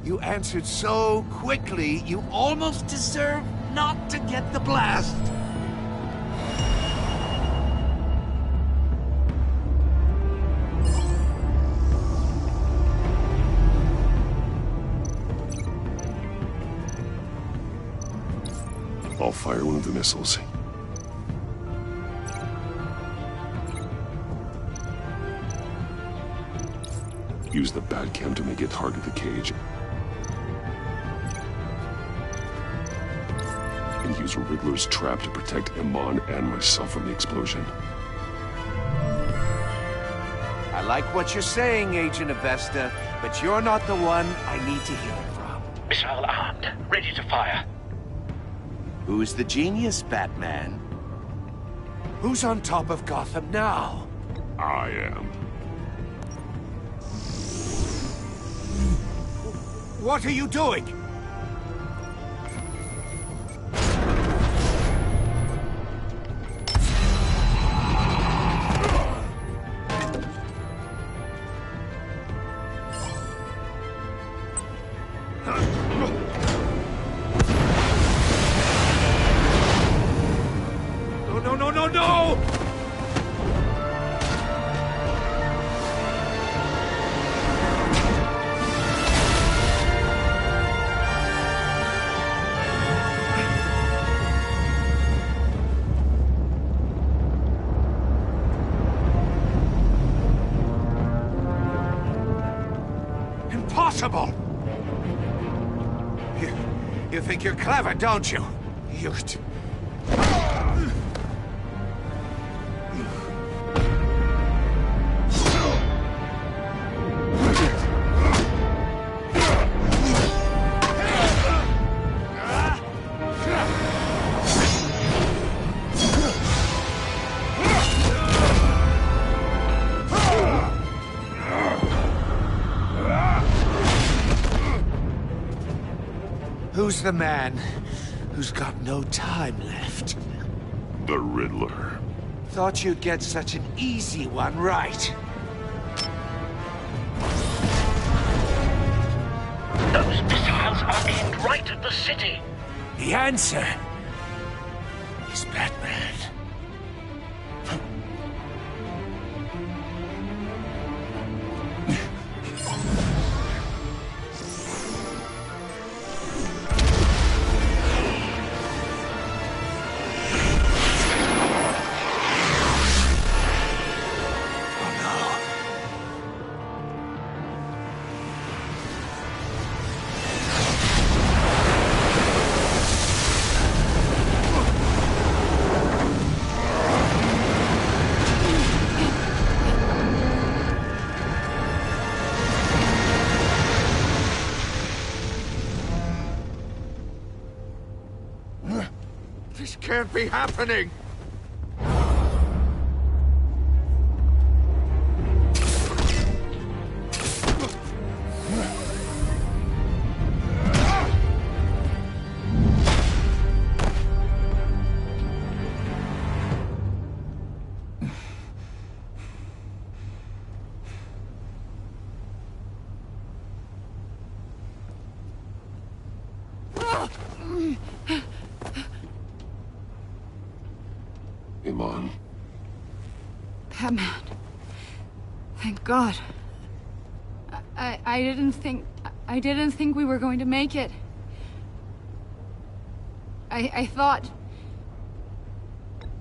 You answered so quickly, you almost deserve not to get the blast. I'll fire one of the missiles. Use the Batcam to make it target the cage. And use Riddler's trap to protect Iman and myself from the explosion. I like what you're saying, Agent Avesta, but you're not the one I need to hear it from. Missile armed, ready to fire. Who's the genius, Batman? Who's on top of Gotham now? I am. What are you doing? No! impossible! You think you're clever, don't you? You... Who's the man who's got no time left? The Riddler. Thought you'd get such an easy one right. Those missiles are aimed right at the city. The answer is Batman. This can't be happening! Iman. Batman. Thank God. I didn't think we were going to make it. I thought...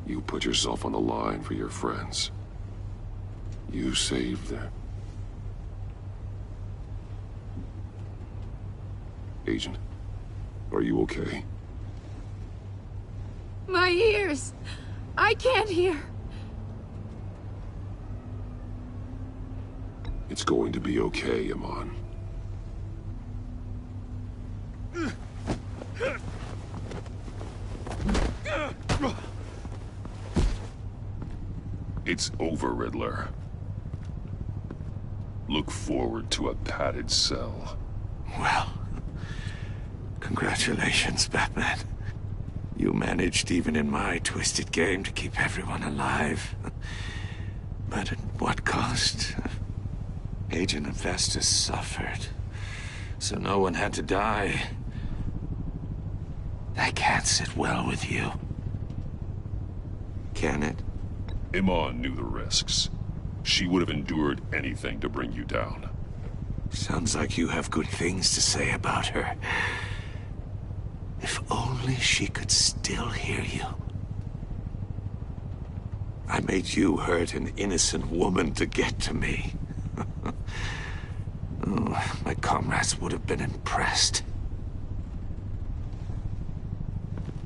You put yourself on the line for your friends. You saved them. Agent, are you okay? My ears! I can't hear. It's going to be okay, Iman. It's over, Riddler. Look forward to a padded cell. Well, congratulations, Batman. You managed, even in my twisted game, to keep everyone alive. But at what cost? Agent Hephaestus suffered, so no one had to die. That can't sit well with you. Can it? Iman knew the risks. She would have endured anything to bring you down. Sounds like you have good things to say about her. If only she could still hear you. I made you hurt an innocent woman to get to me. Oh, my comrades would have been impressed.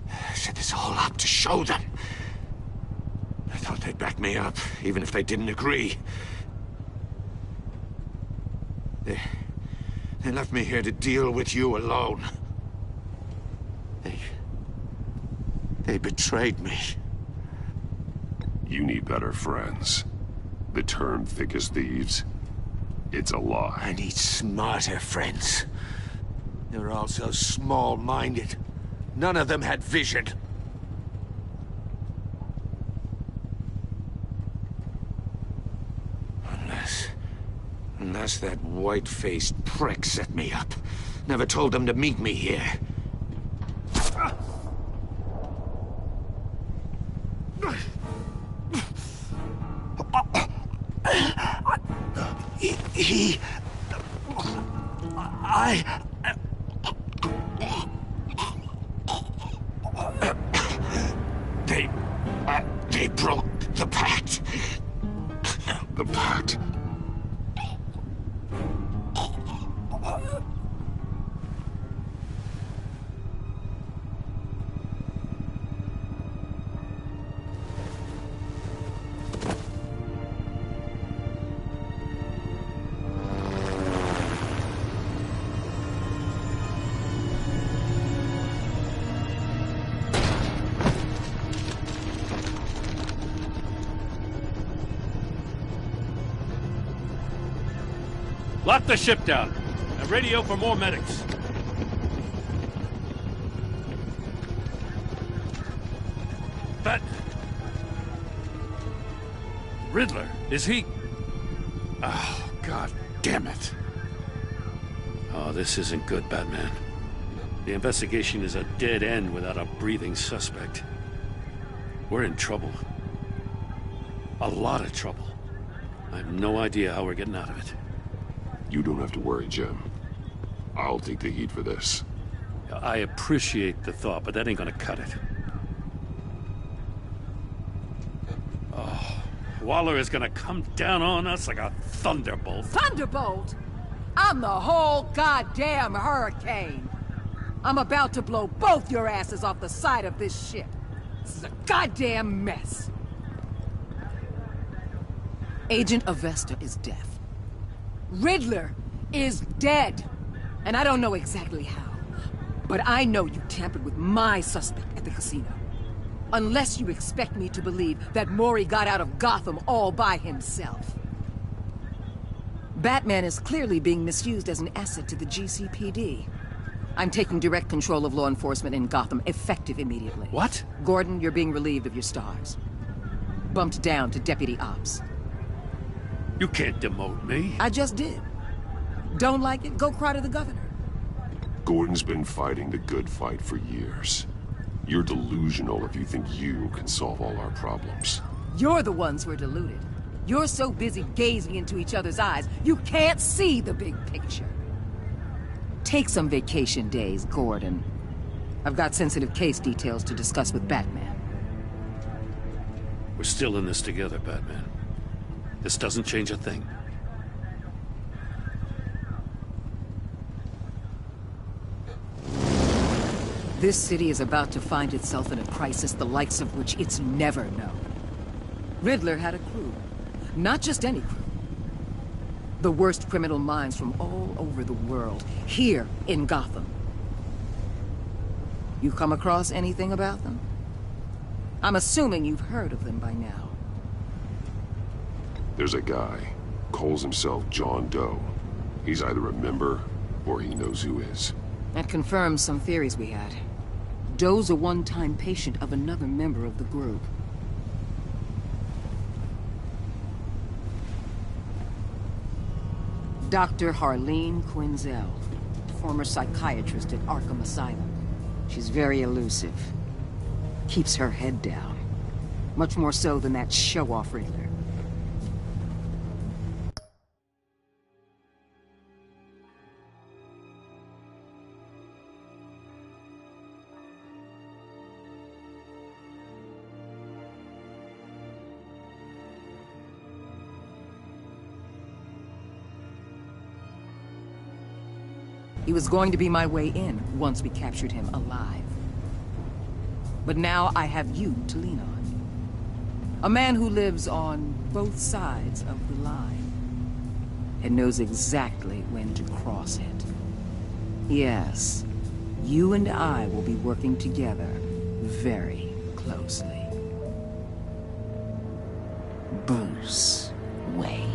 I set this all up to show them. I thought they'd back me up, even if they didn't agree. They left me here to deal with you alone. They betrayed me. You need better friends. The term thick as thieves, it's a lie. I need smarter friends. They're all so small-minded. None of them had vision. Unless that white-faced prick set me up. Never told them to meet me here. They broke the pact. The pact? Lock the ship down. And radio for more medics. But... Riddler, is he... Oh, God damn it. Oh, this isn't good, Batman. The investigation is a dead end without a breathing suspect. We're in trouble. A lot of trouble. I have no idea how we're getting out of it. You don't have to worry, Jim. I'll take the heat for this. I appreciate the thought, but that ain't gonna cut it. Oh, Waller is gonna come down on us like a thunderbolt. Thunderbolt? I'm the whole goddamn hurricane. I'm about to blow both your asses off the side of this ship. This is a goddamn mess. Agent Avesta is deaf. Riddler is dead. And I don't know exactly how. But I know you tampered with my suspect at the casino. Unless you expect me to believe that Mori got out of Gotham all by himself. Batman is clearly being misused as an asset to the GCPD. I'm taking direct control of law enforcement in Gotham, effective immediately. What? Gordon, you're being relieved of your stars. Bumped down to Deputy Ops. You can't demote me. I just did. Don't like it? Go cry to the governor. Gordon's been fighting the good fight for years. You're delusional if you think you can solve all our problems. You're the ones who are deluded. You're so busy gazing into each other's eyes, you can't see the big picture. Take some vacation days, Gordon. I've got sensitive case details to discuss with Batman. We're still in this together, Batman. This doesn't change a thing. This city is about to find itself in a crisis the likes of which it's never known. Riddler had a crew. Not just any crew. The worst criminal minds from all over the world, here in Gotham. You come across anything about them? I'm assuming you've heard of them by now. There's a guy, calls himself John Doe. He's either a member, or he knows who is. That confirms some theories we had. Doe's a one-time patient of another member of the group. Dr. Harleen Quinzel, former psychiatrist at Arkham Asylum. She's very elusive. Keeps her head down. Much more so than that show-off Riddler. He was going to be my way in once we captured him alive. But now I have you to lean on. A man who lives on both sides of the line and knows exactly when to cross it. Yes, you and I will be working together very closely. Bruce Wayne.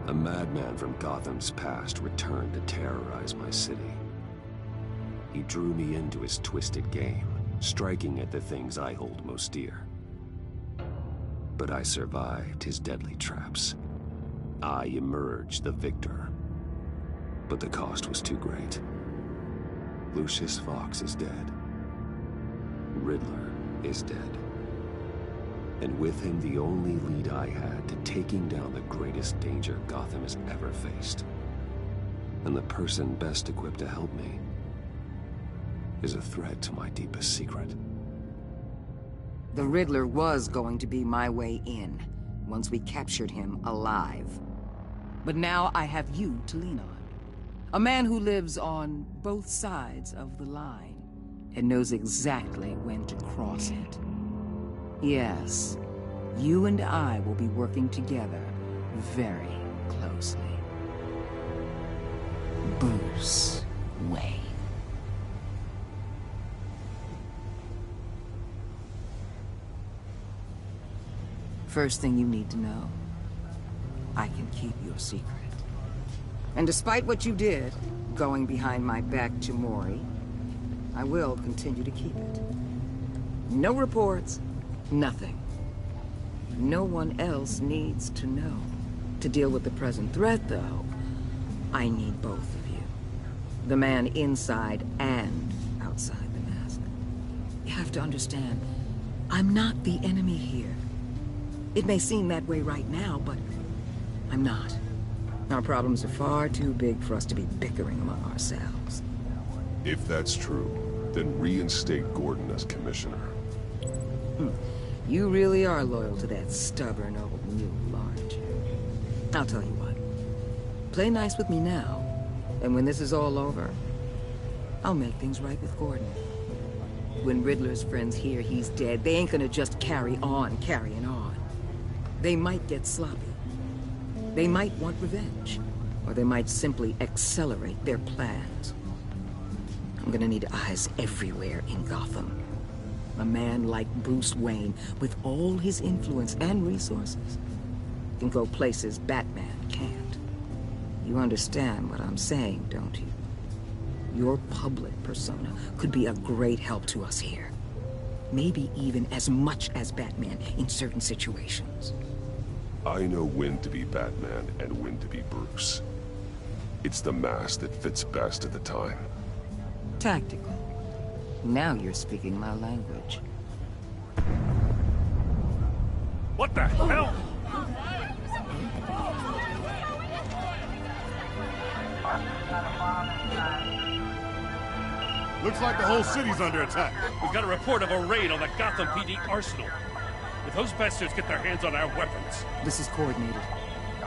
A madman from Gotham's past returned to terrorize my city. He drew me into his twisted game, striking at the things I hold most dear. But I survived his deadly traps. I emerged the victor. But the cost was too great. Lucius Fox is dead. Riddler is dead. And with him, the only lead I had to taking down the greatest danger Gotham has ever faced. And the person best equipped to help me is a threat to my deepest secret. The Riddler was going to be my way in, once we captured him alive. But now I have you to lean on. A man who lives on both sides of the line, and knows exactly when to cross it. Yes, you and I will be working together very closely. Bruce Wayne. First thing you need to know, I can keep your secret. And despite what you did, going behind my back to Mori, I will continue to keep it. No reports, nothing. No one else needs to know. To deal with the present threat, though, I need both of you. The man inside and outside the mask. You have to understand, I'm not the enemy here. It may seem that way right now, but I'm not. Our problems are far too big for us to be bickering among ourselves. If that's true, then reinstate Gordon as commissioner. You really are loyal to that stubborn old mule, aren't you? I'll tell you what. Play nice with me now, and when this is all over, I'll make things right with Gordon. When Riddler's friends hear he's dead, they ain't gonna just carry on carrying on. They might get sloppy. They might want revenge, or they might simply accelerate their plans. I'm gonna need eyes everywhere in Gotham. A man like Bruce Wayne, with all his influence and resources, can go places Batman can't. You understand what I'm saying, don't you? Your public persona could be a great help to us here. Maybe even as much as Batman in certain situations. I know when to be Batman and when to be Bruce. It's the mask that fits best at the time. Tactical. Now you're speaking my language. What the hell? Looks like the whole city's under attack. We've got a report of a raid on the Gotham PD arsenal. If those bastards get their hands on our weapons... This is coordinated.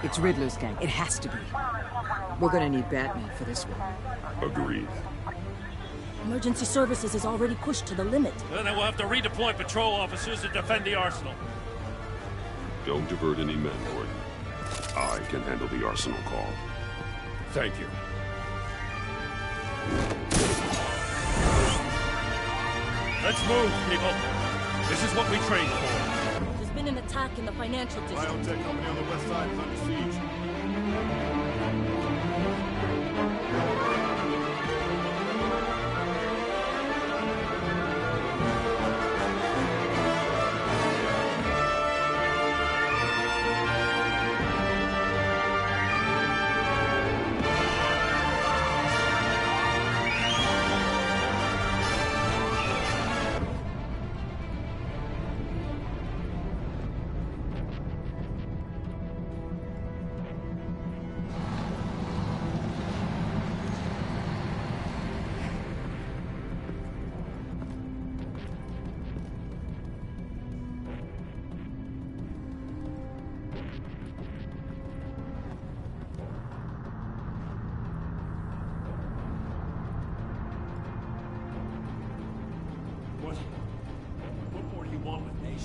It's Riddler's gang. It has to be. We're gonna need Batman for this one. Agreed. Emergency services is already pushed to the limit. Well, then we'll have to redeploy patrol officers to defend the arsenal. Don't divert any men, Gordon. I can handle the arsenal call. Thank you. Let's move, people. This is what we trained for. There's been an attack in the financial district. Biotech company on the west side is under siege.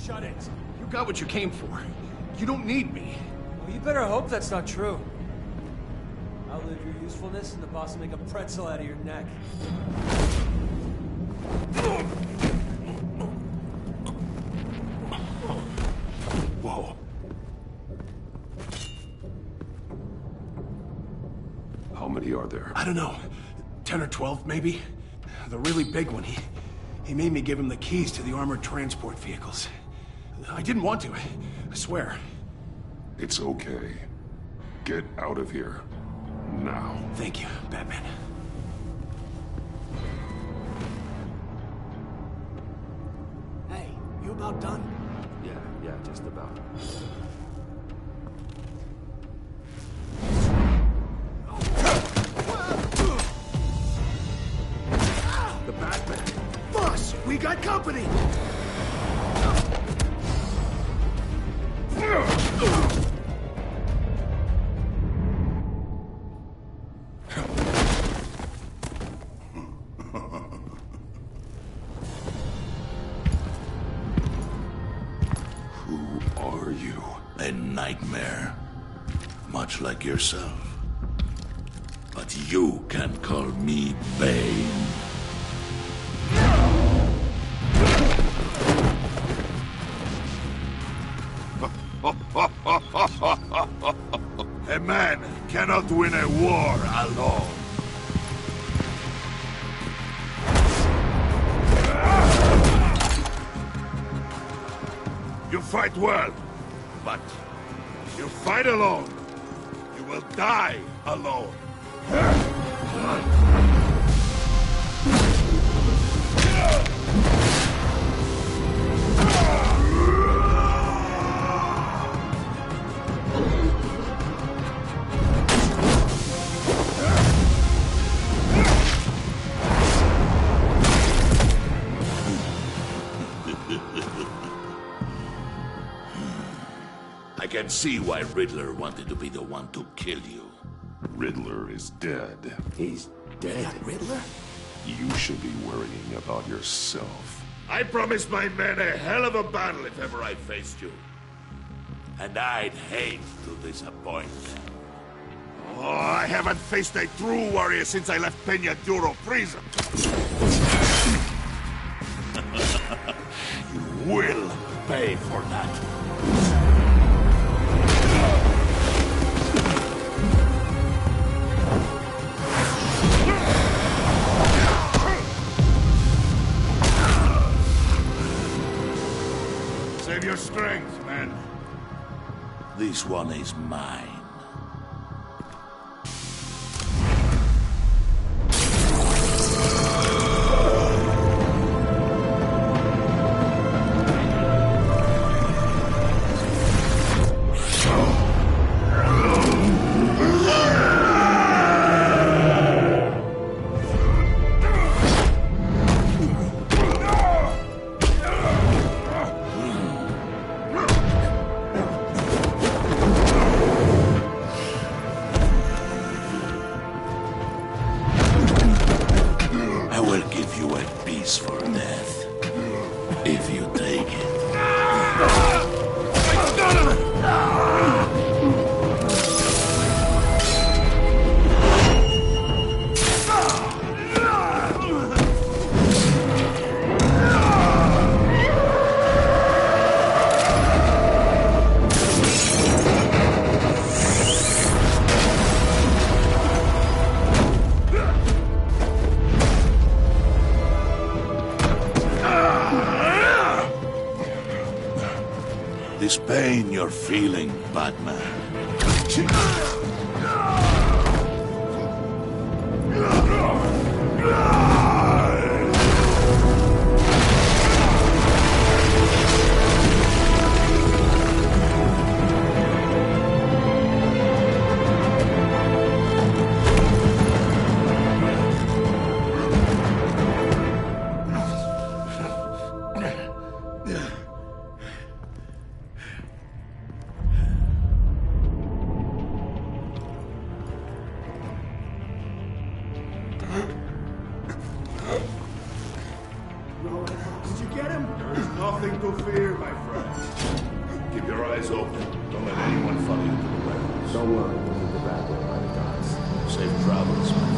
Shut it. You got what you came for. You don't need me. Well, you better hope that's not true. Outlive your usefulness and the boss will make a pretzel out of your neck. Whoa. How many are there? I don't know. 10 or 12, maybe? The really big one, he made me give him the keys to the armored transport vehicles. I didn't want to, I swear. It's okay. Get out of here. Now. Thank you, Batman. Hey, you about done? Yeah, just about. The Batman. Boss, we got company! Who are you? A nightmare. Much like yourself. But you can call me Bane. A man cannot win a war alone. You fight well, but if you fight alone, you will die alone. I can see why Riddler wanted to be the one to kill you. Riddler is dead. He's dead? Riddler? You should be worrying about yourself. I promised my men a hell of a battle if ever I faced you. And I'd hate to disappoint them. Oh, I haven't faced a true warrior since I left Peña Duro prison. You will pay for that. Save your strength, man. This one is mine. For death, if you take it. This pain you're feeling, Batman. Did you get him? There is nothing to fear, my friend. Keep your eyes open. Don't let anyone follow you to the warehouse. Don't worry, we'll leave the rat way by the docks. Safe travels, my friends.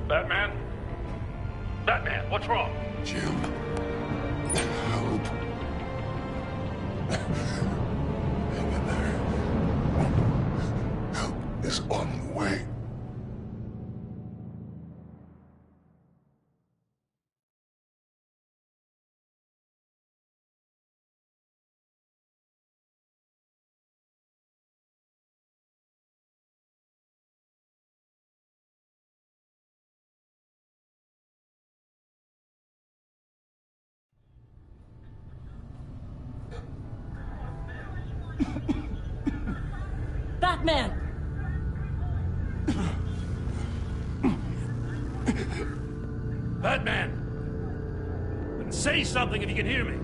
Batman? Batman, what's wrong? Jim. Help. Hang in there. Help is on the way. Batman! Batman! Then say something if you can hear me.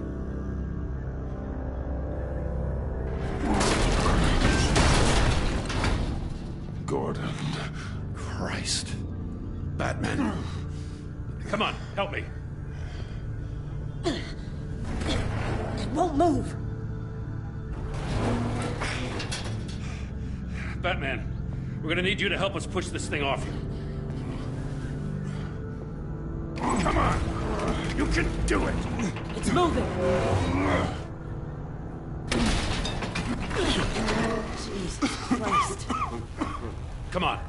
Gordon. Christ. Batman. Come on, help me. It won't move. Batman, we're gonna need you to help us push this thing off you. Come on! You can do it! It's moving! Jesus Christ. Come on.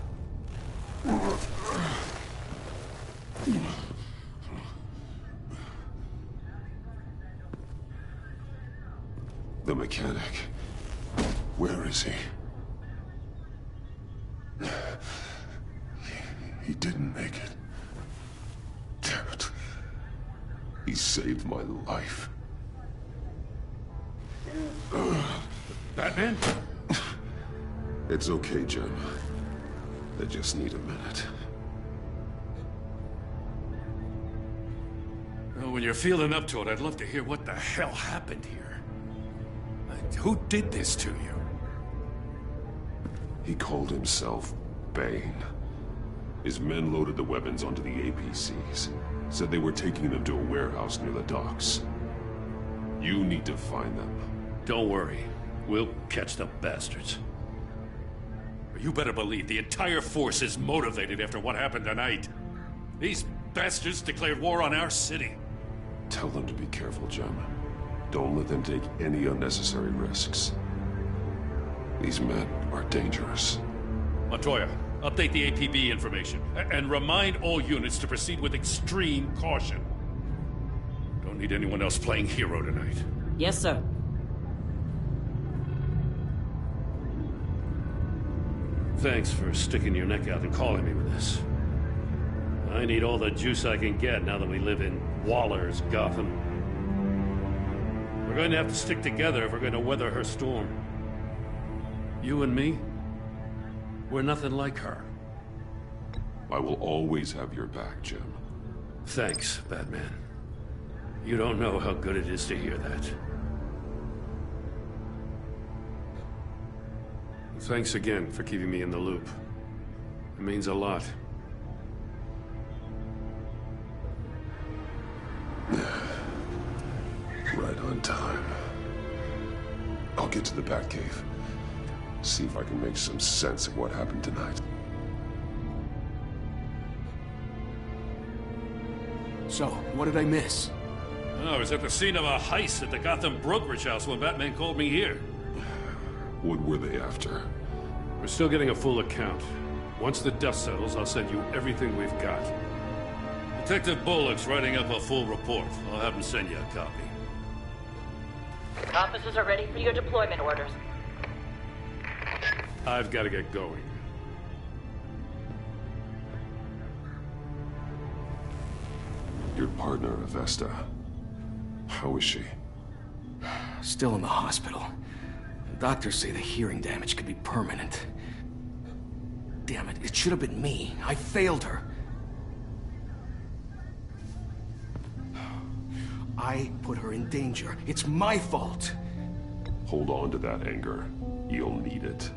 The mechanic. Where is he? He didn't make it. Damn it. He saved my life. Batman? It's okay, Jim. I just need a minute. Well, when you're feeling up to it, I'd love to hear what the hell happened here. Who did this to you? He called himself Bane. His men loaded the weapons onto the APCs. Said they were taking them to a warehouse near the docks. You need to find them. Don't worry. We'll catch the bastards. But you better believe the entire force is motivated after what happened tonight. These bastards declared war on our city. Tell them to be careful, Jim. Don't let them take any unnecessary risks. These men are dangerous. Montoya, update the APB information. And remind all units to proceed with extreme caution. Don't need anyone else playing hero tonight. Yes, sir. Thanks for sticking your neck out and calling me with this. I need all the juice I can get now that we live in Waller's Gotham. We're going to have to stick together if we're going to weather her storm. You and me, we're nothing like her. I will always have your back, Jim. Thanks, Batman. You don't know how good it is to hear that. Thanks again for keeping me in the loop. It means a lot. Right on time. I'll get to the Batcave. See if I can make some sense of what happened tonight. So, what did I miss? Oh, I was at the scene of a heist at the Gotham brokerage house when Batman called me here. What were they after? We're still getting a full account. Once the dust settles, I'll send you everything we've got. Detective Bullock's writing up a full report. I'll have him send you a copy. Officers are ready for your deployment orders. I've got to get going. Your partner, Avesta. How is she? Still in the hospital. Doctors say the hearing damage could be permanent. Damn it, it should have been me. I failed her. I put her in danger. It's my fault. Hold on to that anger. You'll need it.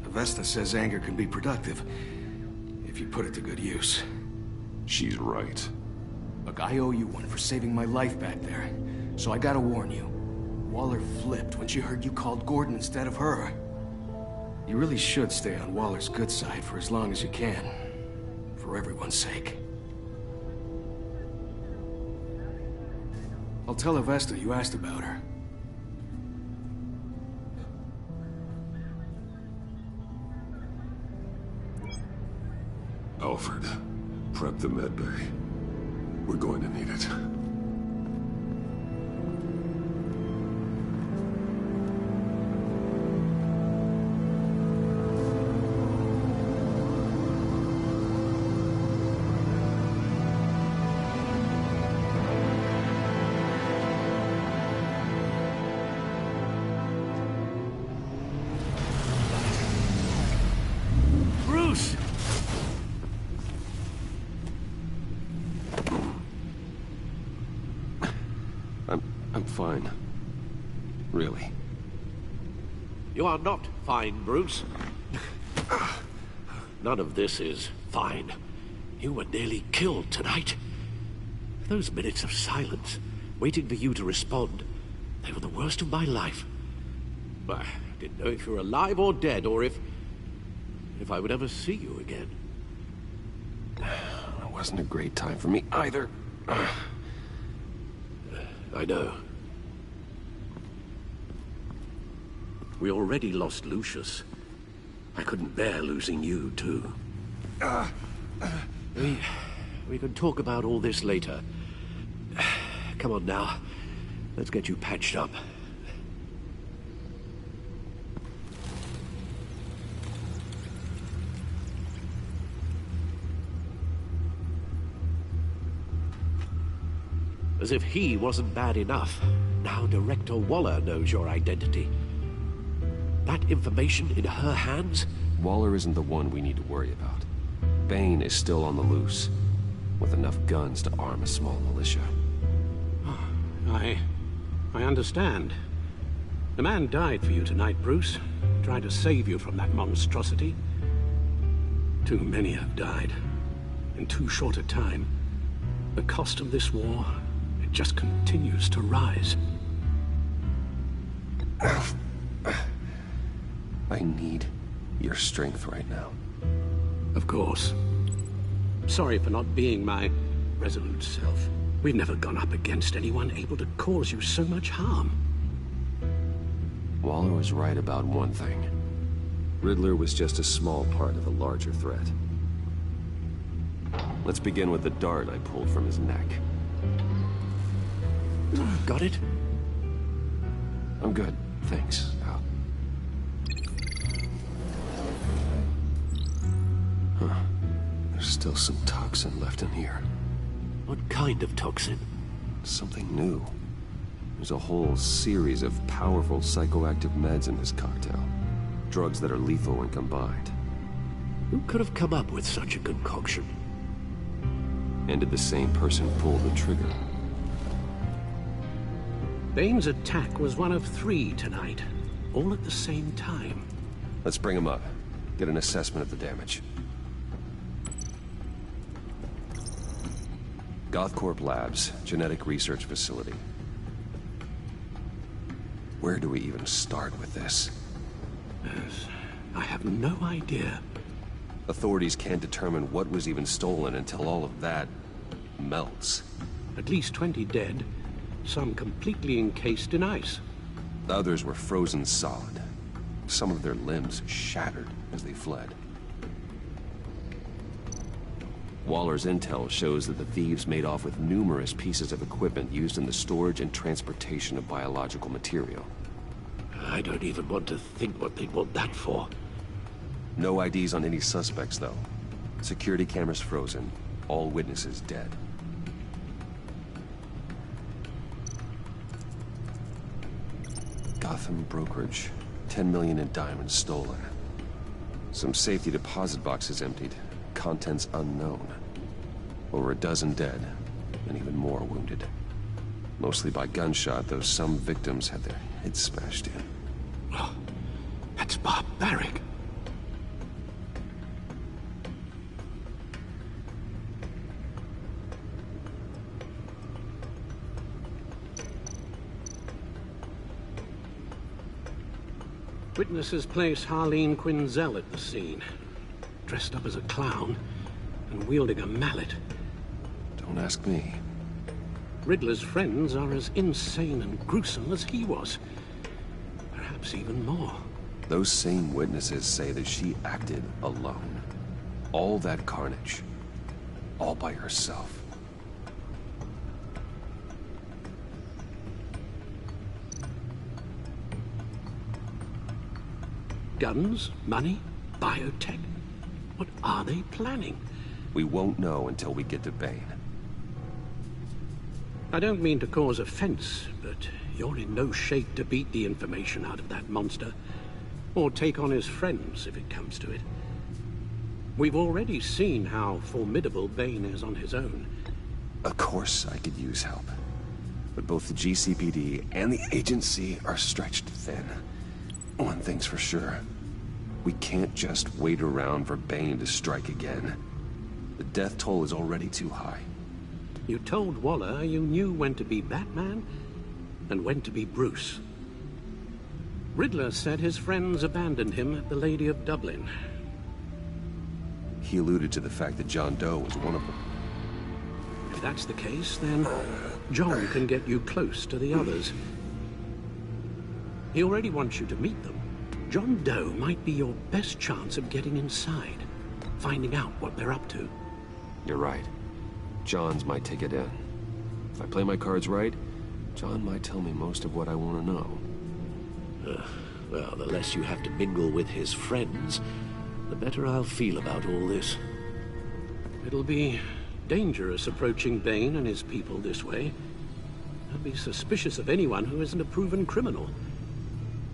Avesta says anger can be productive, if you put it to good use. She's right. Look, I owe you one for saving my life back there. So I gotta warn you. Waller flipped when she heard you called Gordon instead of her. You really should stay on Waller's good side for as long as you can. For for everyone's sake. I'll tell Avesta you asked about her. Alfred, prep the med bay. We're going to need it. Bruce! I'm fine. Really. You are not fine, Bruce. None of this is fine. You were nearly killed tonight. Those minutes of silence, waiting for you to respond, they were the worst of my life. I didn't know if you were alive or dead, or if I would ever see you again. It wasn't a great time for me either. I know. We already lost Lucius. I couldn't bear losing you, too. We can talk about all this later. Come on now. Let's get you patched up. As if he wasn't bad enough, now Director Waller knows your identity. That information in her hands? Waller isn't the one we need to worry about. Bane is still on the loose, with enough guns to arm a small militia. I understand. The man died for you tonight, Bruce. Trying to save you from that monstrosity. Too many have died. In too short a time. The cost of this war, it just continues to rise. I need your strength right now. Of course. Sorry for not being my resolute self. We've never gone up against anyone able to cause you so much harm. Waller was right about one thing. Riddler was just a small part of a larger threat. Let's begin with the dart I pulled from his neck. Got it? I'm good, thanks, Al. Huh. There's still some toxin left in here. What kind of toxin? Something new. There's a whole series of powerful psychoactive meds in this cocktail. Drugs that are lethal when combined. Who could have come up with such a concoction? And did the same person pull the trigger? Bane's attack was one of 3 tonight, all at the same time. Let's bring him up. Get an assessment of the damage. Gothcorp Labs, genetic research facility. Where do we even start with this? Yes, I have no idea. Authorities can't determine what was even stolen until all of that melts. At least 20 dead, some completely encased in ice. Others were frozen solid. Some of their limbs shattered as they fled. Waller's intel shows that the thieves made off with numerous pieces of equipment used in the storage and transportation of biological material. I don't even want to think what they'd want that for. No IDs on any suspects, though. Security cameras frozen. All witnesses dead. Gotham brokerage. 10 million in diamonds stolen. Some safety deposit boxes emptied. Contents unknown. Over a dozen dead, and even more wounded. Mostly by gunshot, though some victims had their heads smashed in. Oh, that's barbaric. Witnesses place Harleen Quinzel at the scene. Dressed up as a clown, and wielding a mallet. Don't ask me. Riddler's friends are as insane and gruesome as he was. Perhaps even more. Those same witnesses say that she acted alone. All that carnage. All by herself. Guns, money, biotech. What are they planning? We won't know until we get to Bane. I don't mean to cause offense, but you're in no shape to beat the information out of that monster, or take on his friends if it comes to it. We've already seen how formidable Bane is on his own. Of course I could use help. But both the GCPD and the agency are stretched thin. One thing's for sure. We can't just wait around for Bane to strike again. The death toll is already too high. You told Waller you knew when to be Batman and when to be Bruce. Riddler said his friends abandoned him at the Lady of Dublin. He alluded to the fact that John Doe was one of them. If that's the case, then John can get you close to the others. He already wants you to meet them. John Doe might be your best chance of getting inside, finding out what they're up to. You're right. John's my ticket in. If I play my cards right, John might tell me most of what I want to know. Well, the less you have to mingle with his friends, the better I'll feel about all this. It'll be dangerous approaching Bane and his people this way. I'll be suspicious of anyone who isn't a proven criminal.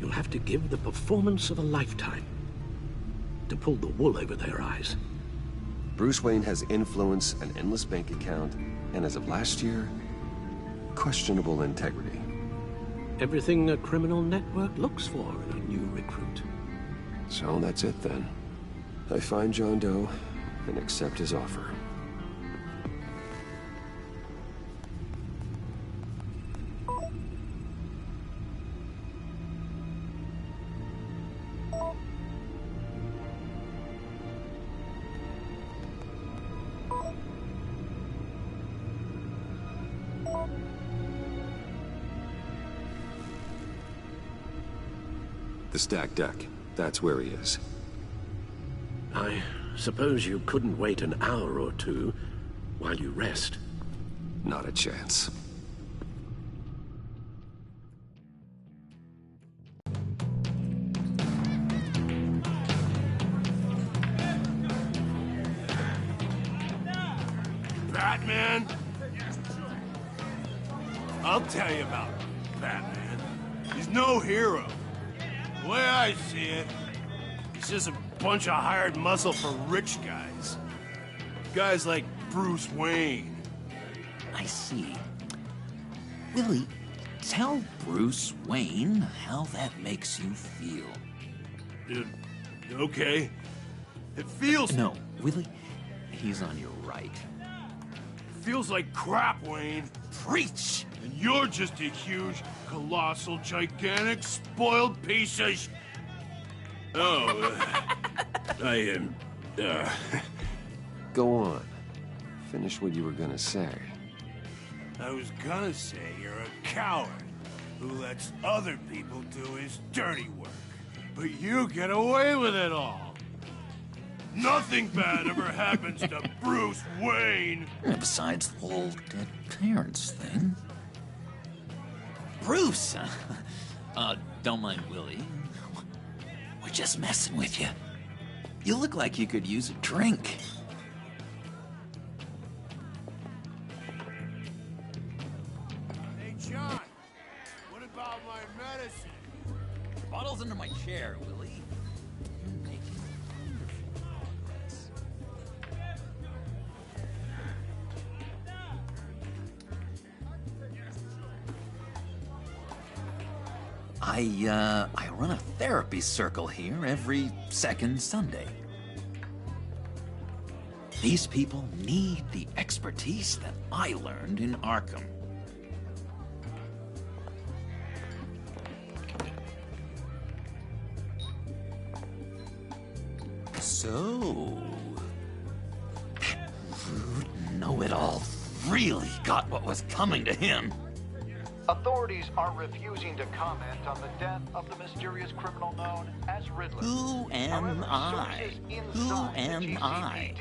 You'll have to give the performance of a lifetime to pull the wool over their eyes. Bruce Wayne has influence, an endless bank account, and as of last year, questionable integrity. Everything a criminal network looks for in a new recruit. So that's it then. I find John Doe and accept his offer. The stacked deck. That's where he is. I suppose you couldn't wait an hour or two while you rest? Not a chance. Batman? I'll tell you about Batman. He's no hero. The way I see it, he's just a bunch of hired muscle for rich guys. Guys like Bruce Wayne. I see. Willie, tell Bruce Wayne how that makes you feel. Okay. It feels... No, Willie, he's on your right. Feels like crap, Wayne. Preach! And you're just a huge, colossal, gigantic, spoiled piece of I am, Go on. Finish what you were gonna say. I was gonna say you're a coward who lets other people do his dirty work. But you get away with it all. Nothing bad ever happens to Bruce Wayne. And besides the whole dead parents thing. Bruce! Don't mind Willie. We're just messing with you. You look like you could use a drink. Hey, John. What about my medicine? Bottle's under my chair, Willie. You're making wonderful progress. I run a therapy circle here every second Sunday. These people need the expertise that I learned in Arkham. So, know-it-all really got what was coming to him. Authorities are refusing to comment on the death of the mysterious criminal known as Riddler. Who am I? Who am I?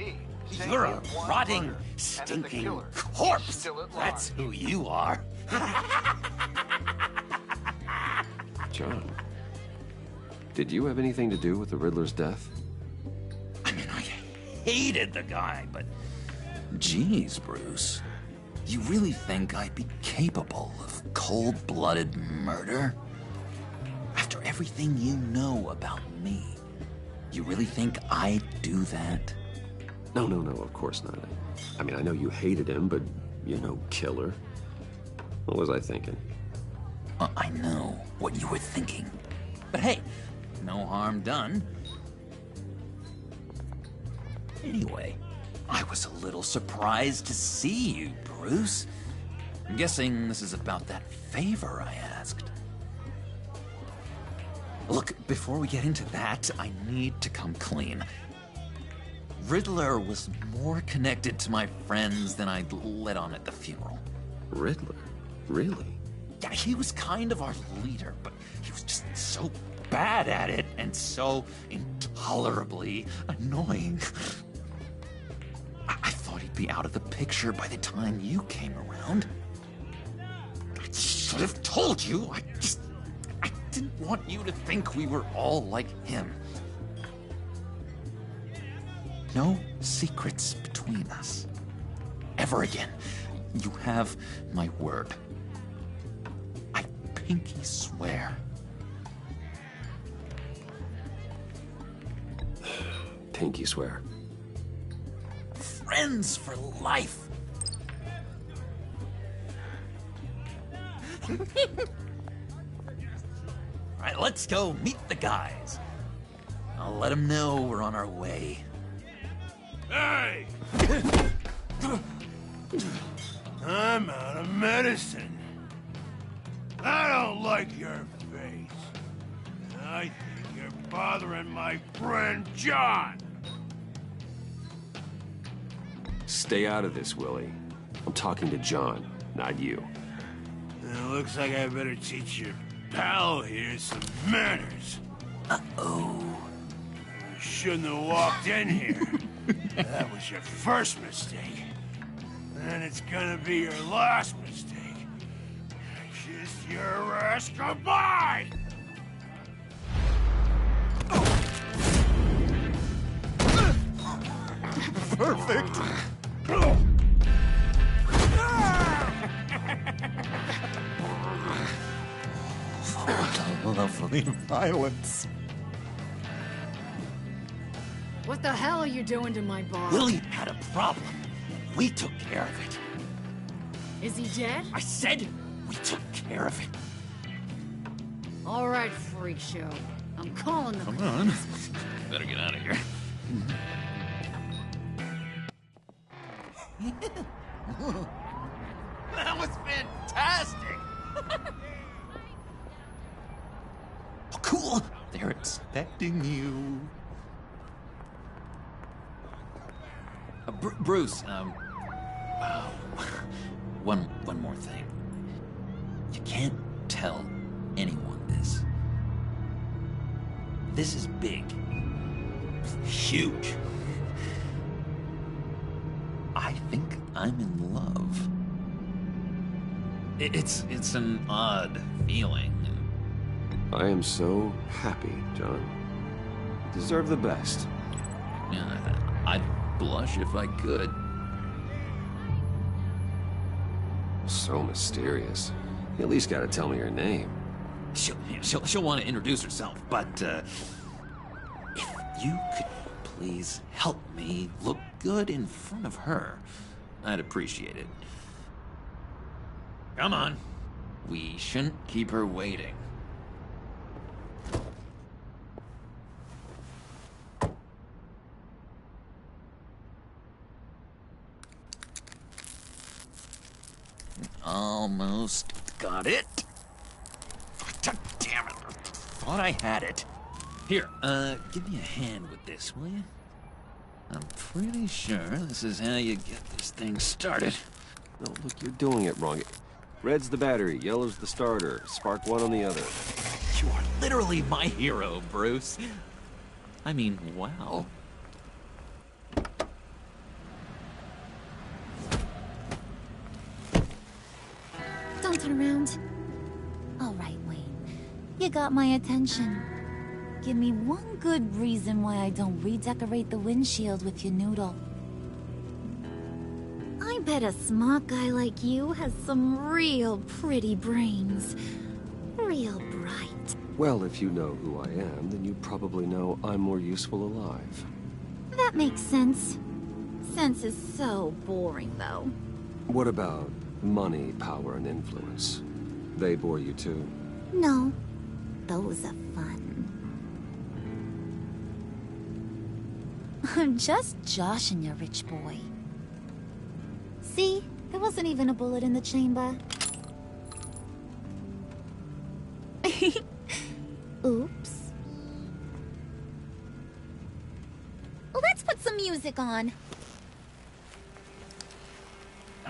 You're a rotting, stinking corpse. That's who you are. John, did you have anything to do with the Riddler's death? I mean, I hated the guy, but... Geez, Bruce. You really think I'd be capable of cold-blooded murder? After everything you know about me, you really think I'd do that? No, of course not. I mean, I know you hated him, but you're no killer. What was I thinking? I know what you were thinking. But hey, no harm done. Anyway, I was a little surprised to see you, Bruce. I'm guessing this is about that favor I asked. Look, before we get into that, I need to come clean. Riddler was more connected to my friends than I'd let on at the funeral. Riddler? Really? Yeah, he was kind of our leader, but he was just so bad at it and so intolerably annoying. I thought he'd be out of the picture by the time you came around. I should have told you. I didn't want you to think we were all like him. No secrets between us. Ever again. You have my word. I pinky swear. Pinky swear. Friends for life. All right, let's go meet the guys. I'll let them know we're on our way. Hey! I'm out of medicine. I don't like your face. I think you're bothering my friend John. Stay out of this, Willie. I'm talking to John, not you. It looks like I better teach your pal here some manners. Uh-oh. You shouldn't have walked in here. That was your first mistake. And it's gonna be your last mistake. Kiss your ass goodbye! Perfect. Lovely violence. What the hell are you doing to my bar? Willie had a problem. We took care of it. Is he dead? I said we took care of it. All right, freak show. I'm calling the Come on. Better get out of here. That was fantastic! Oh, cool! They're expecting you. Bruce, wow. One more thing. You can't tell anyone this. This is big. Huge. I think I'm in love. It's an odd feeling. I am so happy, John. You deserve the best. Yeah, I'd blush if I could. So mysterious. You at least gotta tell me your name. She'll want to introduce herself, but if you could please help me look good in front of her, I'd appreciate it. Come on. We shouldn't keep her waiting. Almost got it. Damn it. Thought I had it. Here, give me a hand with this, will you? I'm pretty sure this is how you get this thing started. No, look, you're doing it wrong. Red's the battery, yellow's the starter. Spark one on the other. You are literally my hero, Bruce. I mean, wow. Don't turn around. All right, Wayne. You got my attention. Give me one good reason why I don't redecorate the windshield with your noodle. I bet a smart guy like you has some real pretty brains. Real bright. Well, if you know who I am, then you probably know I'm more useful alive. That makes sense. Sense is so boring, though. What about money, power, and influence? They bore you too? No. Those are fun. I'm just joshing you, rich boy. See? There wasn't even a bullet in the chamber. Oops. Let's put some music on.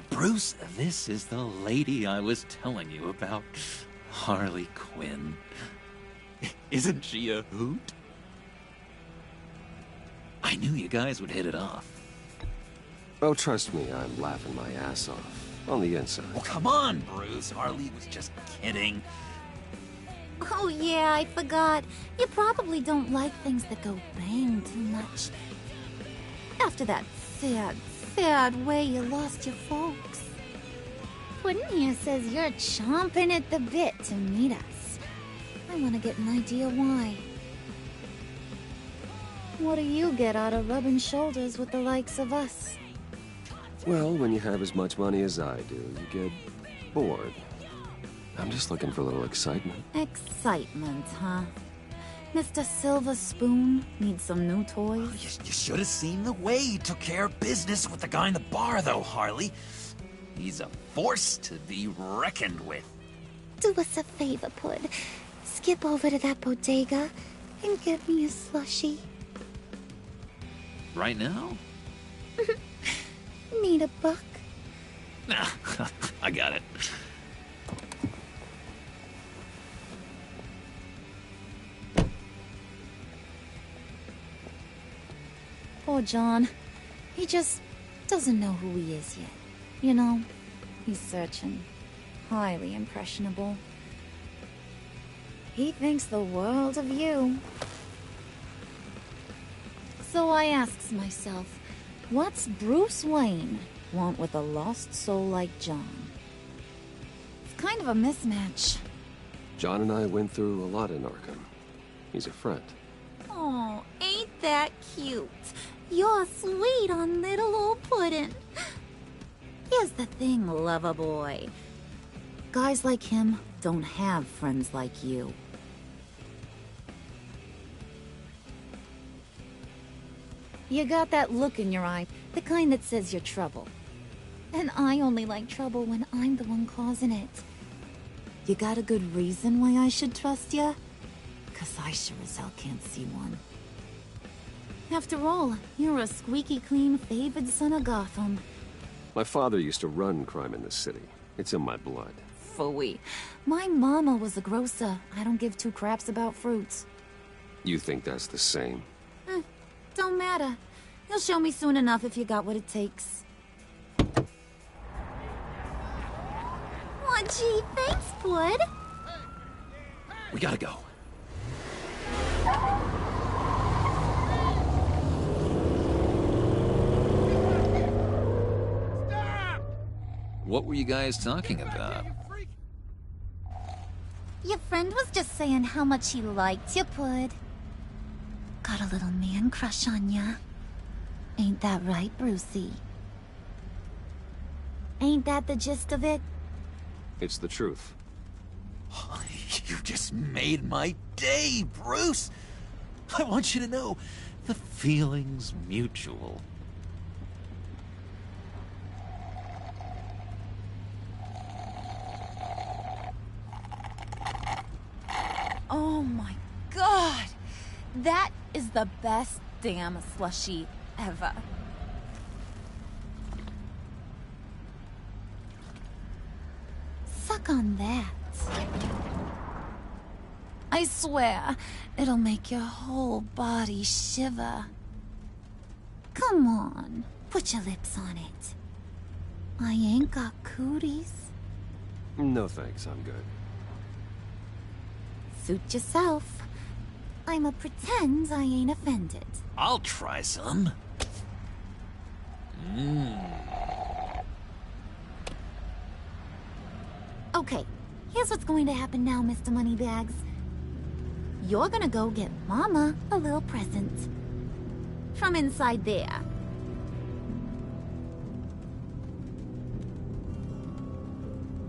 Bruce, this is the lady I was telling you about. Harley Quinn. Isn't she a hoot? I knew you guys would hit it off. Oh, trust me, I'm laughing my ass off. On the inside. Oh, come on, Bruce. Harley was just kidding. Oh yeah, I forgot. You probably don't like things that go bang too much. After that sad way you lost your folks. Puddin' here says you're chomping at the bit to meet us. I want to get an idea why. What do you get out of rubbing shoulders with the likes of us? Well, when you have as much money as I do, you get bored. I'm just looking for a little excitement. Excitement, huh? Mr. Silver Spoon needs some new toys? You should have seen the way he took care of business with the guy in the bar, though, Harley. He's a force to be reckoned with. Do us a favor, Pud. Skip over to that bodega and get me a slushie. Right now? Need a buck? Nah, I got it. Poor John. He just doesn't know who he is yet. You know, he's searching. Highly impressionable. He thinks the world of you. So I asks myself, what's Bruce Wayne want with a lost soul like John? It's kind of a mismatch. John and I went through a lot in Arkham. He's a friend. Oh, ain't that cute? You're sweet on little old Puddin'. Here's the thing, lover boy. Guys like him don't have friends like you. You got that look in your eye, the kind that says you're trouble. And I only like trouble when I'm the one causing it. You got a good reason why I should trust you? 'Cause I sure as hell can't see one. After all, you're a squeaky clean favored son of Gotham. My father used to run crime in this city. It's in my blood. Phooey. My mama was a grocer. I don't give two craps about fruits. You think that's the same? Don't matter. You'll show me soon enough if you got what it takes. Aw, gee, thanks, Bud. We gotta go. What were you guys talking about? Your friend was just saying how much he liked you, Bud. Got a little man crush on ya. Ain't that right, Brucey? Ain't that the gist of it? It's the truth. You just made my day, Bruce! I want you to know, the feeling's mutual. Oh my god! That is the best damn slushie ever. Suck on that. I swear, it'll make your whole body shiver. Come on, put your lips on it. I ain't got cooties. No thanks, I'm good. Suit yourself. I'ma pretend I ain't offended. I'll try some. Okay, here's what's going to happen now, Mr. Moneybags. You're gonna go get Mama a little present. From inside there.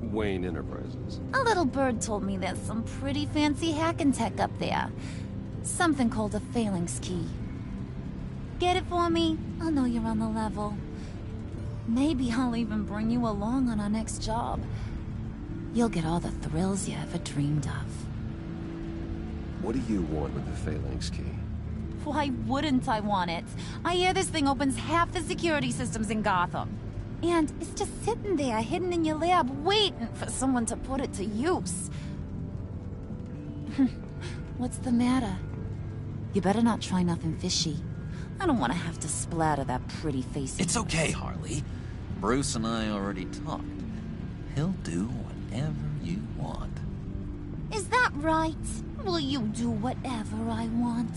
Wayne Enterprises. A little bird told me there's some pretty fancy hacking tech up there. Something called a phalanx key. Get it for me? I'll know you're on the level. Maybe I'll even bring you along on our next job. You'll get all the thrills you ever dreamed of. What do you want with the phalanx key? Why wouldn't I want it? I hear this thing opens half the security systems in Gotham. And it's just sitting there, hidden in your lab, waiting for someone to put it to use. What's the matter? You better not try nothing fishy. I don't want to have to splatter that pretty face. It's okay, Harley. Bruce and I already talked. He'll do whatever you want. Is that right? Will you do whatever I want?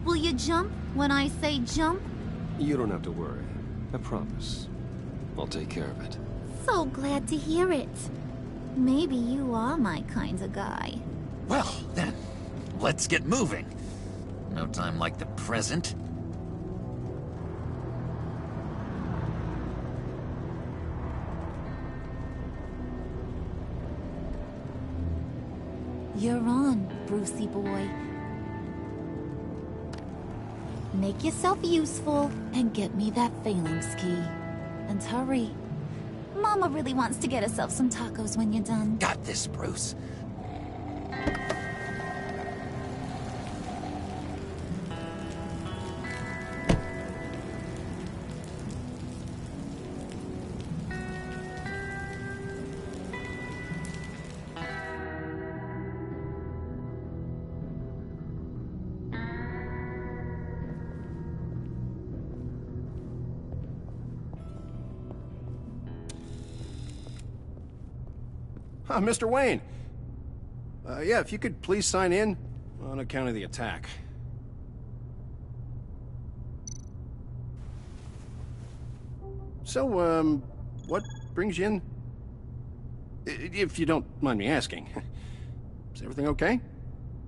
Will you jump when I say jump? You don't have to worry. I promise. I'll take care of it. So glad to hear it. Maybe you are my kind of guy. Well, then, let's get moving. No time like the present. You're on, Brucey boy. Make yourself useful and get me that phalanx key. And hurry. Mama really wants to get herself some tacos when you're done. Got this, Bruce. Mr. Wayne. Yeah, if you could please sign in on account of the attack. So, what brings you in? If you don't mind me asking. Is everything okay?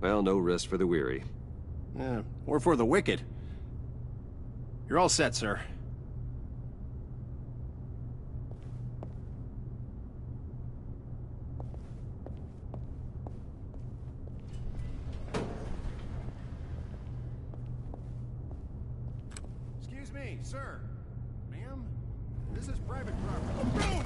Well, no rest for the weary. Or for the wicked. You're all set, sir. Excuse me, sir. Ma'am, this is private property.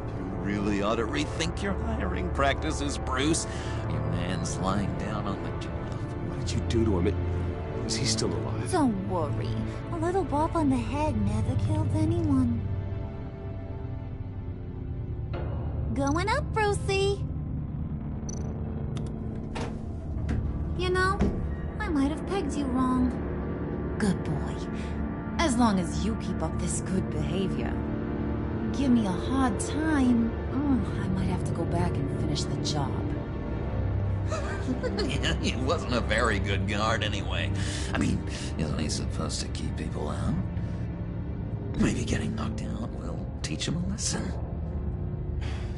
You really ought to rethink your hiring practices, Bruce. Your man's lying down on the job. What did you do to him? Is he still alive? Don't worry. A little bop on the head never killed anyone. Going up, Brucey. You know, I might have pegged you wrong. Good boy. As long as you keep up this good behavior. Give me a hard time, I might have to go back and finish the job. He wasn't a very good guard anyway. I mean, isn't he supposed to keep people out? Maybe getting knocked out will teach him a lesson.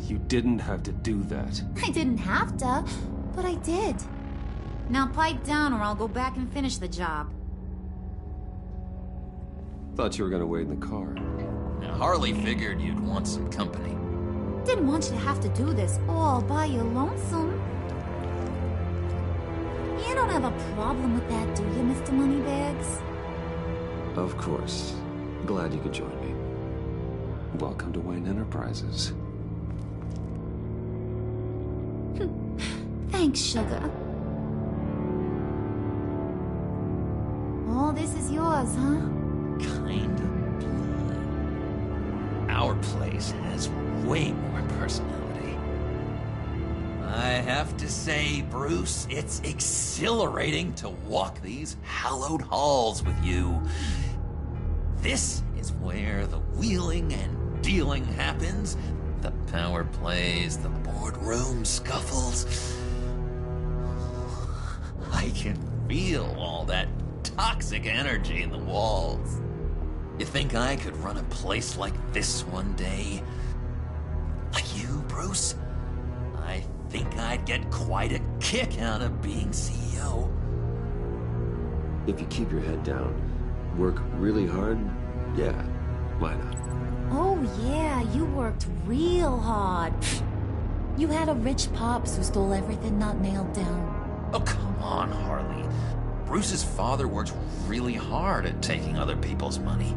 You didn't have to do that. I didn't have to, but I did. Now pipe down or I'll go back and finish the job. Thought you were gonna wait in the car. Now, Harley figured you'd want some company. Didn't want you to have to do this all by your lonesome. You don't have a problem with that, do you, Mr. Moneybags? Of course. Glad you could join me. Welcome to Wayne Enterprises. Thanks, sugar. this is yours, huh? Kind of blood. Our place has way more personality. I have to say, Bruce, it's exhilarating to walk these hallowed halls with you. This is where the wheeling and dealing happens. The power plays, the boardroom scuffles. I can feel all that toxic energy in the walls. You think I could run a place like this one day? Like you, Bruce? I think I'd get quite a kick out of being CEO. If you keep your head down, work really hard, yeah, why not? Oh yeah, you worked real hard. You had a rich pops who stole everything not nailed down. Oh, come on, Harley. Bruce's father works really hard at taking other people's money.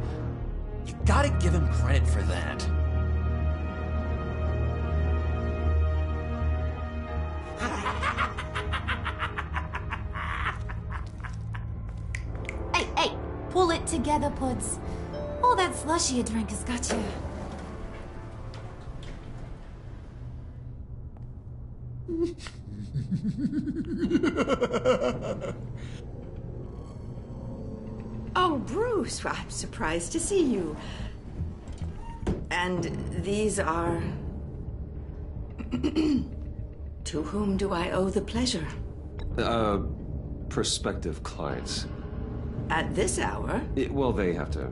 You gotta give him credit for that. Hey, pull it together, Puds. All that slushy you drink has got you. Oh, Bruce, I'm surprised to see you. And these are... To whom do I owe the pleasure? Prospective clients. At this hour? Well, they have to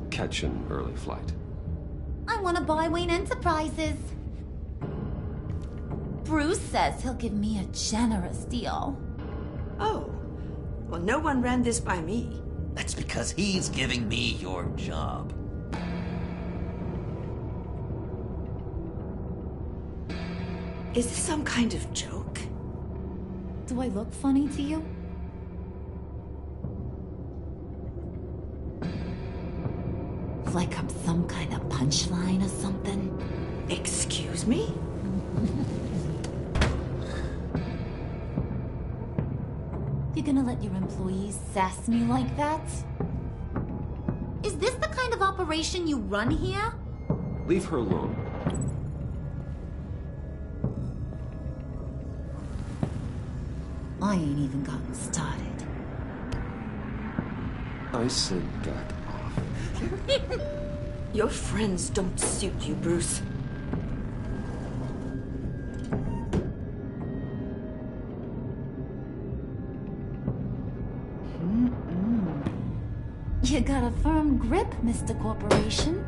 catch an early flight. I want to buy Wayne Enterprises. Bruce says he'll give me a generous deal. Oh, well, no one ran this by me. That's because he's giving me your job. Is this some kind of joke? Do I look funny to you? Like I'm some kind of punchline or something? Excuse me? You gonna let your employees sass me like that? Is this the kind of operation you run here? Leave her alone. I ain't even gotten started. I said back off. Your friends don't suit you, Bruce. You got a firm grip, Mr. Corporation.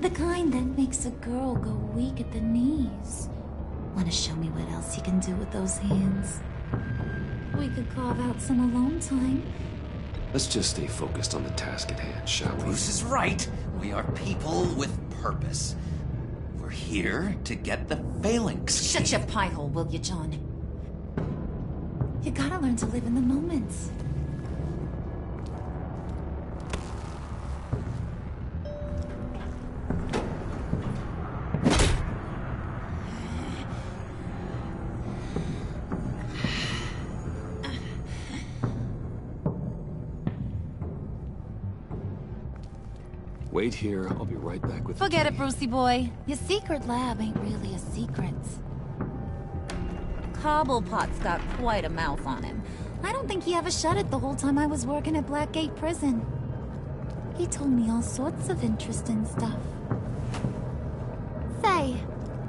The kind that makes a girl go weak at the knees. Wanna show me what else you can do with those hands? We could carve out some alone time. Let's just stay focused on the task at hand, shall we? Bruce is right. We are people with purpose. We're here to get the phalanx. Shut your pie hole, will you, John? You gotta learn to live in the moment. Wait here, I'll be right back with Forget it, Brucey boy. Your secret lab ain't really a secret. Cobblepot's got quite a mouth on him. I don't think he ever shut it the whole time I was working at Blackgate Prison. He told me all sorts of interesting stuff. Say,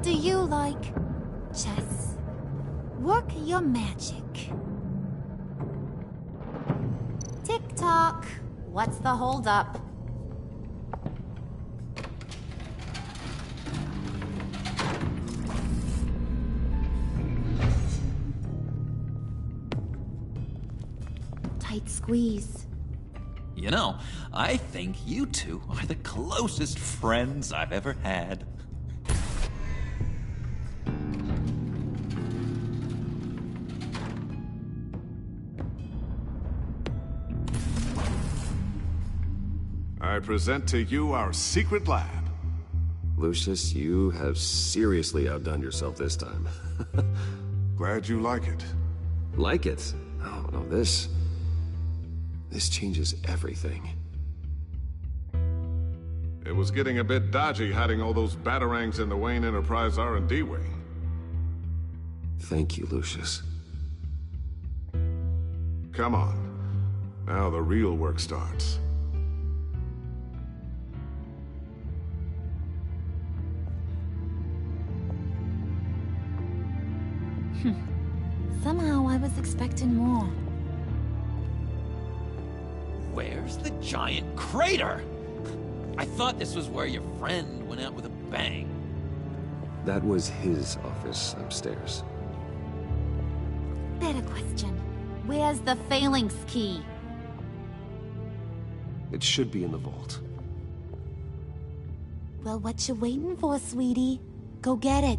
do you like chess? Work your magic. Tick-tock. What's the holdup? Tight squeeze. You know, I think you two are the closest friends I've ever had. I present to you our secret lab. Lucius, you have seriously outdone yourself this time. Glad you like it. Like it? Oh, no, this This changes everything. It was getting a bit dodgy hiding all those batarangs in the Wayne Enterprise R&D wing. Thank you, Lucius. Come on. Now the real work starts. Somehow I was expecting more. Where's the giant crater? I thought this was where your friend went out with a bang. That was his office upstairs. Better question. Where's the phalanx key? It should be in the vault. Well, what you waiting for, sweetie? Go get it.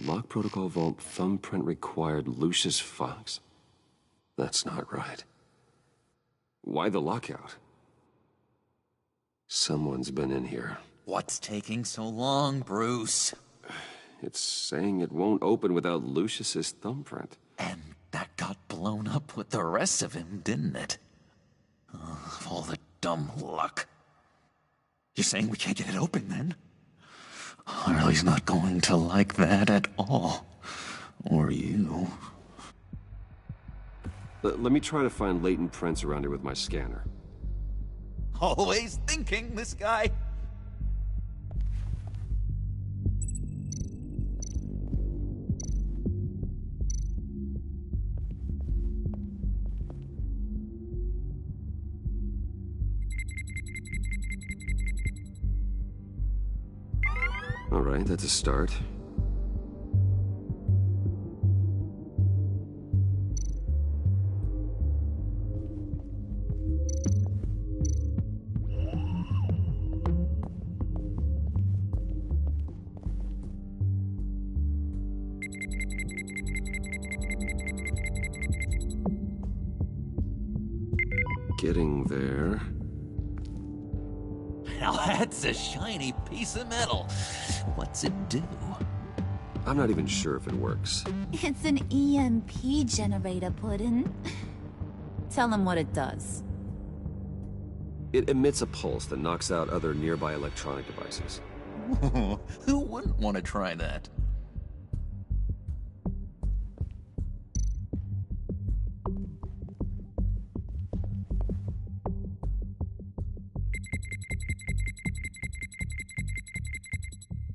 Lock protocol vault thumbprint required Lucius Fox. That's not right. Why the lockout? Someone's been in here. What's taking so long, Bruce? It's saying it won't open without Lucius's thumbprint. And that got blown up with the rest of him, didn't it? All the dumb luck. You're saying we can't get it open, then? Harley's not going to like that at all. Or you. Let me try to find latent prints around here with my scanner. Always thinking, this guy. All right, that's a start. Getting there. Now that's a shiny piece of metal. What's it do? I'm not even sure if it works. It's an EMP generator, Puddin'. Tell him what it does. It emits a pulse that knocks out other nearby electronic devices. Who wouldn't want to try that?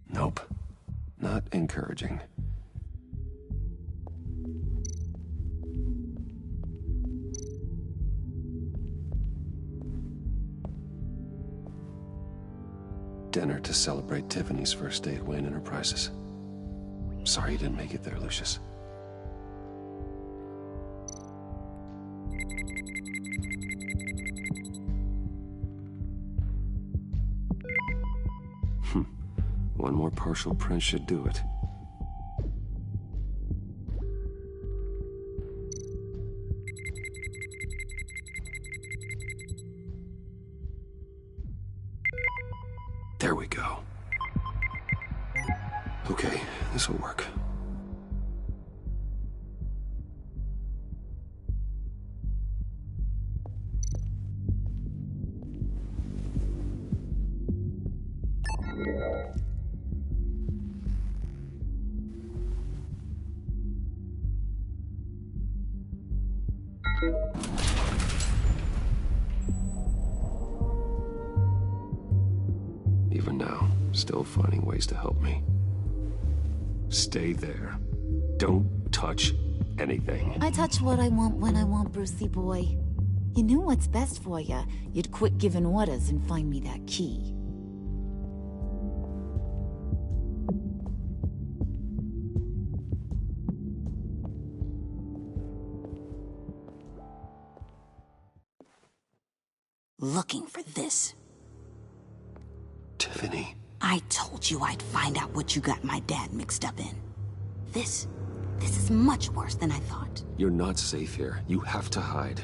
Nope. Not encouraging. Dinner to celebrate Tiffany's first day at Wayne Enterprises. Sorry you didn't make it there, Lucius. One more partial print should do it. There we go. Okay, this will work. Even now, still finding ways to help me. Stay there. Don't touch anything. I touch what I want when I want, Brucey boy. You knew what's best for you. You'd quit giving orders and find me that key. looking for this. Tiffany. I told you I'd find out what you got my dad mixed up in. This is much worse than I thought. You're not safe here. You have to hide.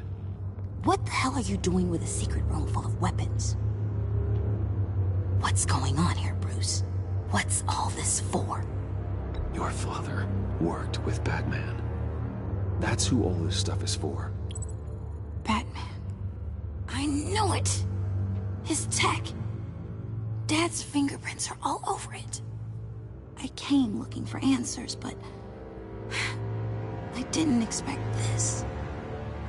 What the hell are you doing with a secret room full of weapons? What's going on here, Bruce? What's all this for? Your father worked with Batman. That's who all this stuff is for. Batman. I knew it! His tech. Dad's fingerprints are all over it. I came looking for answers, but I didn't expect this.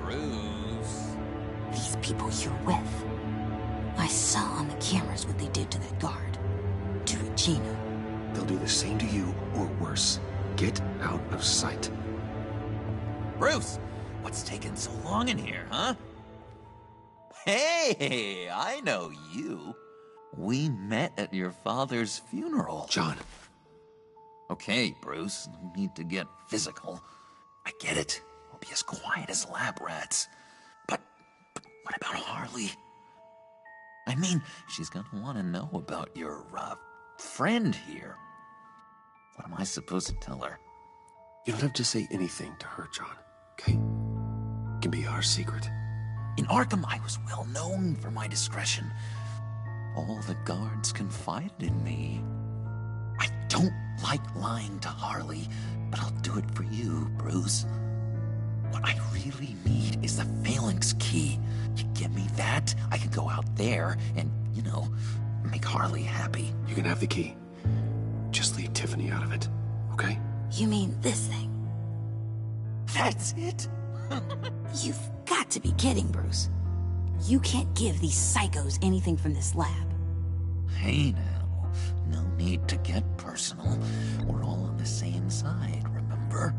Bruce. These people you're with. I saw on the cameras what they did to that guard. To Regina. They'll do the same to you, or worse. Get out of sight. Bruce, what's taking so long in here, huh? Hey, I know you. We met at your father's funeral. John. Okay, Bruce, no need to get physical. I get it. We'll be as quiet as lab rats. But what about Harley? I mean, she's gonna want to know about your, friend here. What am I supposed to tell her? You don't have to say anything to her, John, okay? It can be our secret. In Arkham, I was well known for my discretion. All the guards confided in me. I don't like lying to Harley, but I'll do it for you, Bruce. What I really need is the Phalanx key. You give me that, I can go out there and, make Harley happy. You can have the key. Just leave Tiffany out of it, okay? You mean this thing? That's it? You've got to be kidding, Bruce. You can't give these psychos anything from this lab. Hey now, no need to get personal. We're all on the same side, remember?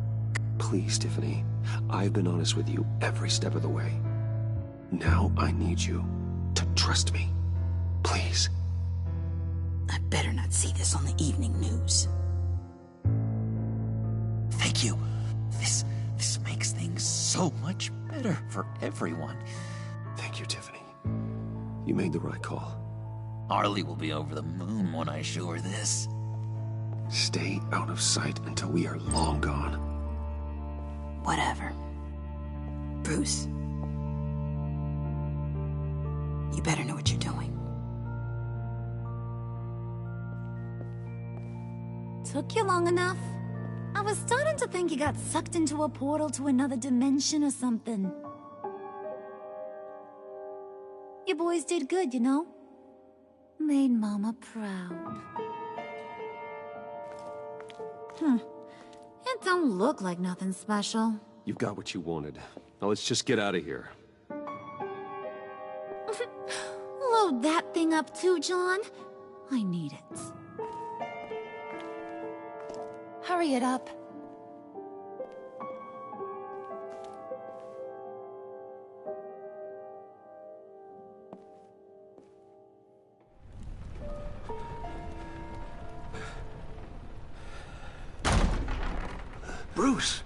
Please, Tiffany. I've been honest with you every step of the way. Now I need you to trust me. Please. I better not see this on the evening news. Thank you. This makes things so much better for everyone. Thank you, Tiffany. You made the right call. Harley will be over the moon when I show her this. Stay out of sight until we are long gone. Whatever. Bruce. You better know what you're doing. Took you long enough? I was starting to think you got sucked into a portal to another dimension or something. You boys did good, you know? Made Mama proud. It don't look like nothing special. You've got what you wanted. Now let's just get out of here. Load that thing up too, John. I need it. Hurry it up. Bruce!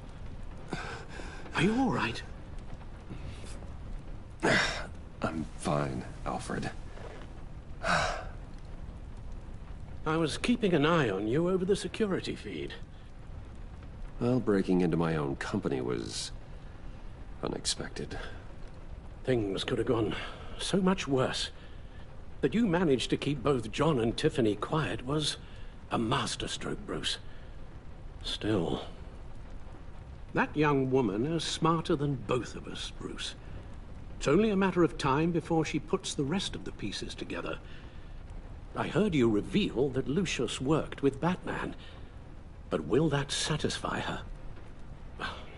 Are you all right? I'm fine, Alfred. I was keeping an eye on you over the security feed. Well, breaking into my own company was unexpected. Things could have gone so much worse. That you managed to keep both John and Tiffany quiet was a masterstroke, Bruce. Still, that young woman is smarter than both of us, Bruce. It's only a matter of time before she puts the rest of the pieces together. I heard you reveal that Lucius worked with Batman. But will that satisfy her?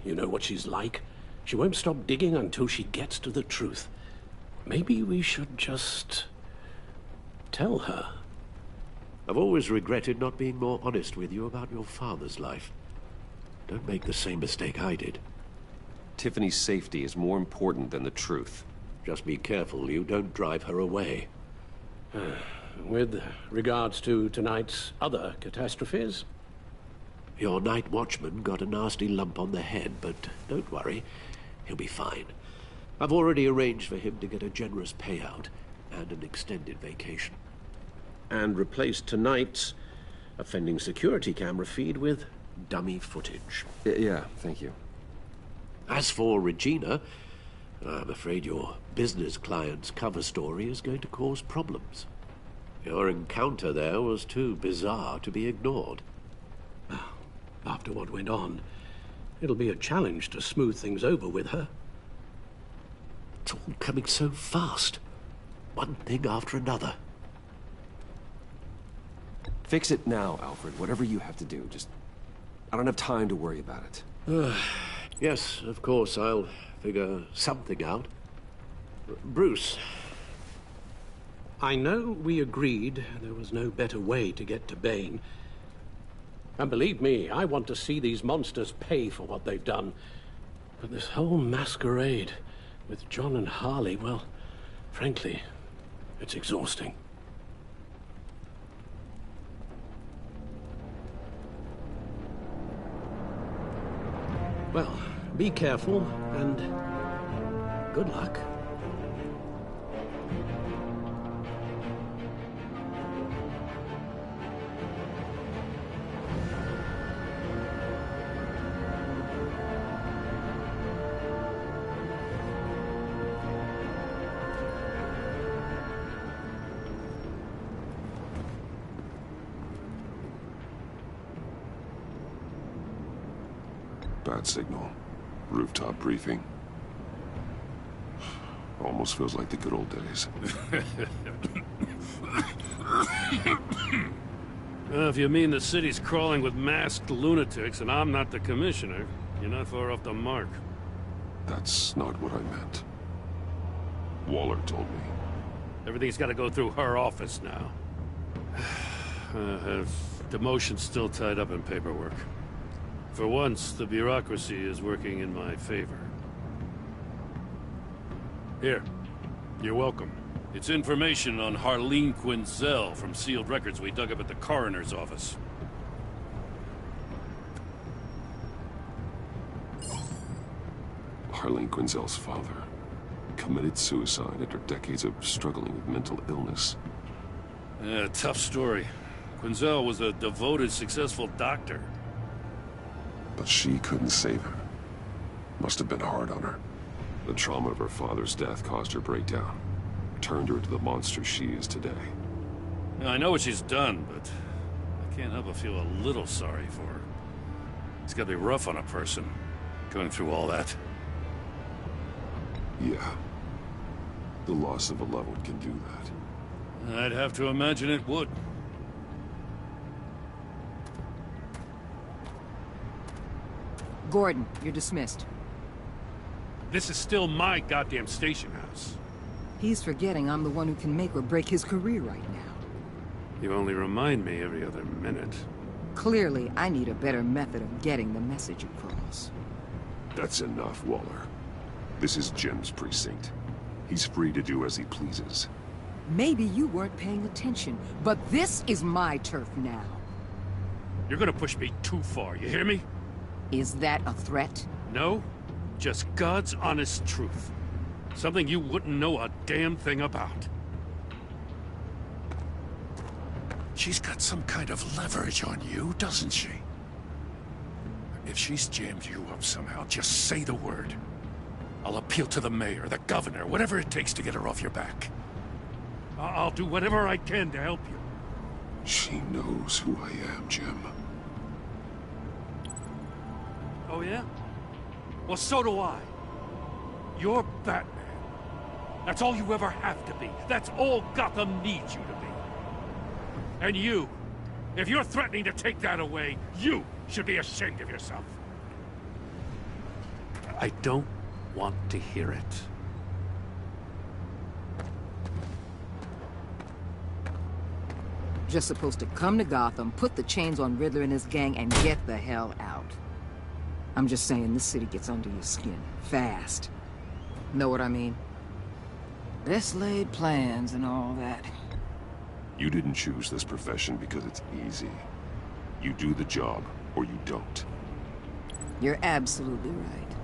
You know what she's like. She won't stop digging until she gets to the truth. Maybe we should just tell her. I've always regretted not being more honest with you about your father's life. Don't make the same mistake I did. Tiffany's safety is more important than the truth. Just be careful you don't drive her away. With regards to tonight's other catastrophes? Your night watchman got a nasty lump on the head, but don't worry. He'll be fine. I've already arranged for him to get a generous payout and an extended vacation. And replaced tonight's offending security camera feed with dummy footage. Yeah, thank you. As for Regina, I'm afraid your business client's cover story is going to cause problems. Your encounter there was too bizarre to be ignored. After what went on, it'll be a challenge to smooth things over with her. It's all coming so fast. One thing after another. Fix it now, Alfred. Whatever you have to do. Just... I don't have time to worry about it. Yes, of course, I'll figure something out. Bruce, I know we agreed there was no better way to get to Bane. And believe me, I want to see these monsters pay for what they've done. But this whole masquerade with John and Harley, well, frankly, it's exhausting. Well, be careful, and good luck. Bad signal. Rooftop briefing. Almost feels like the good old days. If you mean the city's crawling with masked lunatics and I'm not the commissioner, you're not far off the mark. That's not what I meant. Waller told me. Everything's got to go through her office now. Demotion's still tied up in paperwork. For once, the bureaucracy is working in my favor. Here. You're welcome. It's information on Harleen Quinzel from sealed records we dug up at the coroner's office. Harleen Quinzel's father committed suicide after decades of struggling with mental illness. Yeah, tough story. Quinzel was a devoted, successful doctor. But she couldn't save her. Must have been hard on her. The trauma of her father's death caused her breakdown. Turned her into the monster she is today. I know what she's done, but I can't help but feel a little sorry for her. It's gotta be rough on a person, going through all that. Yeah. The loss of a loved one can do that. I'd have to imagine it would. Gordon, you're dismissed. This is still my goddamn station house. He's forgetting I'm the one who can make or break his career right now. You only remind me every other minute. Clearly, I need a better method of getting the message across. That's enough, Waller. This is Jim's precinct. He's free to do as he pleases. Maybe you weren't paying attention, but this is my turf now. You're gonna push me too far, you hear me? Is that a threat? No, just God's honest truth. Something you wouldn't know a damn thing about. She's got some kind of leverage on you, doesn't she? If she's jammed you up somehow, just say the word. I'll appeal to the mayor, the governor, whatever it takes to get her off your back. I'll do whatever I can to help you. She knows who I am, Jim. Oh, yeah? Well, so do I. You're Batman. That's all you ever have to be. That's all Gotham needs you to be. And you, if you're threatening to take that away, you should be ashamed of yourself. I don't want to hear it. Just supposed to come to Gotham, put the chains on Riddler and his gang, and get the hell out. I'm just saying, this city gets under your skin. Fast. Know what I mean? Best laid plans and all that. You didn't choose this profession because it's easy. You do the job, or you don't. You're absolutely right.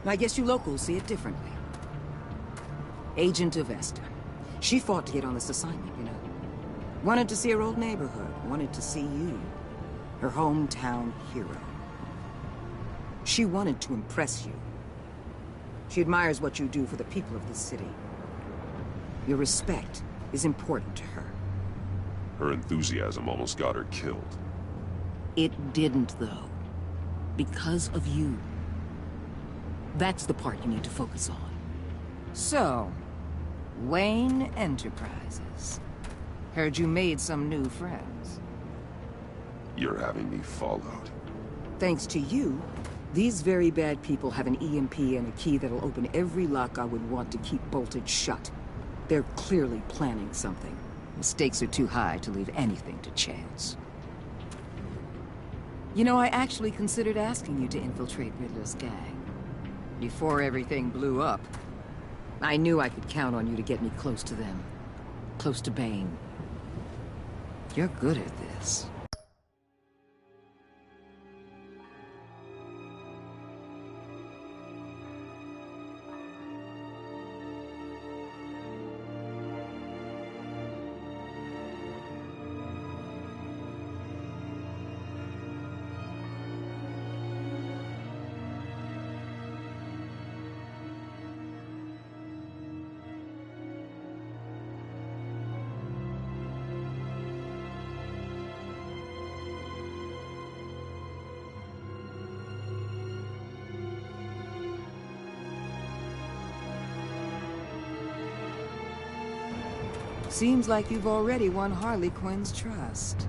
I guess you locals see it differently. Agent Avesta. She fought to get on this assignment, you know. Wanted to see her old neighborhood. Wanted to see you. Her hometown hero. She wanted to impress you. She admires what you do for the people of this city. Your respect is important to her. Her enthusiasm almost got her killed. It didn't, though. Because of you. That's the part you need to focus on. So, Wayne Enterprises. Heard you made some new friends. You're having me followed. Thanks to you, these very bad people have an EMP and a key that'll open every lock I would want to keep bolted shut. They're clearly planning something. The stakes are too high to leave anything to chance. You know, I actually considered asking you to infiltrate Riddler's gang. Before everything blew up, I knew I could count on you to get me close to them. Close to Bane. You're good at this. Seems like you've already won Harley Quinn's trust.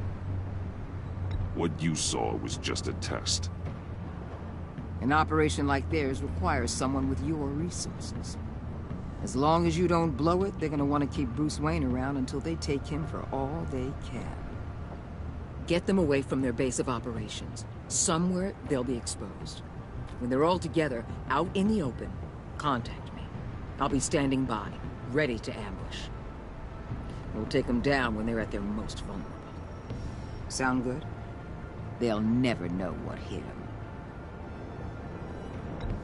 What you saw was just a test. An operation like theirs requires someone with your resources. As long as you don't blow it, they're gonna want to keep Bruce Wayne around until they take him for all they can. Get them away from their base of operations. Somewhere they'll be exposed. When they're all together, out in the open, contact me. I'll be standing by, ready to ambush. We'll take them down when they're at their most vulnerable. Sound good? They'll never know what hit them.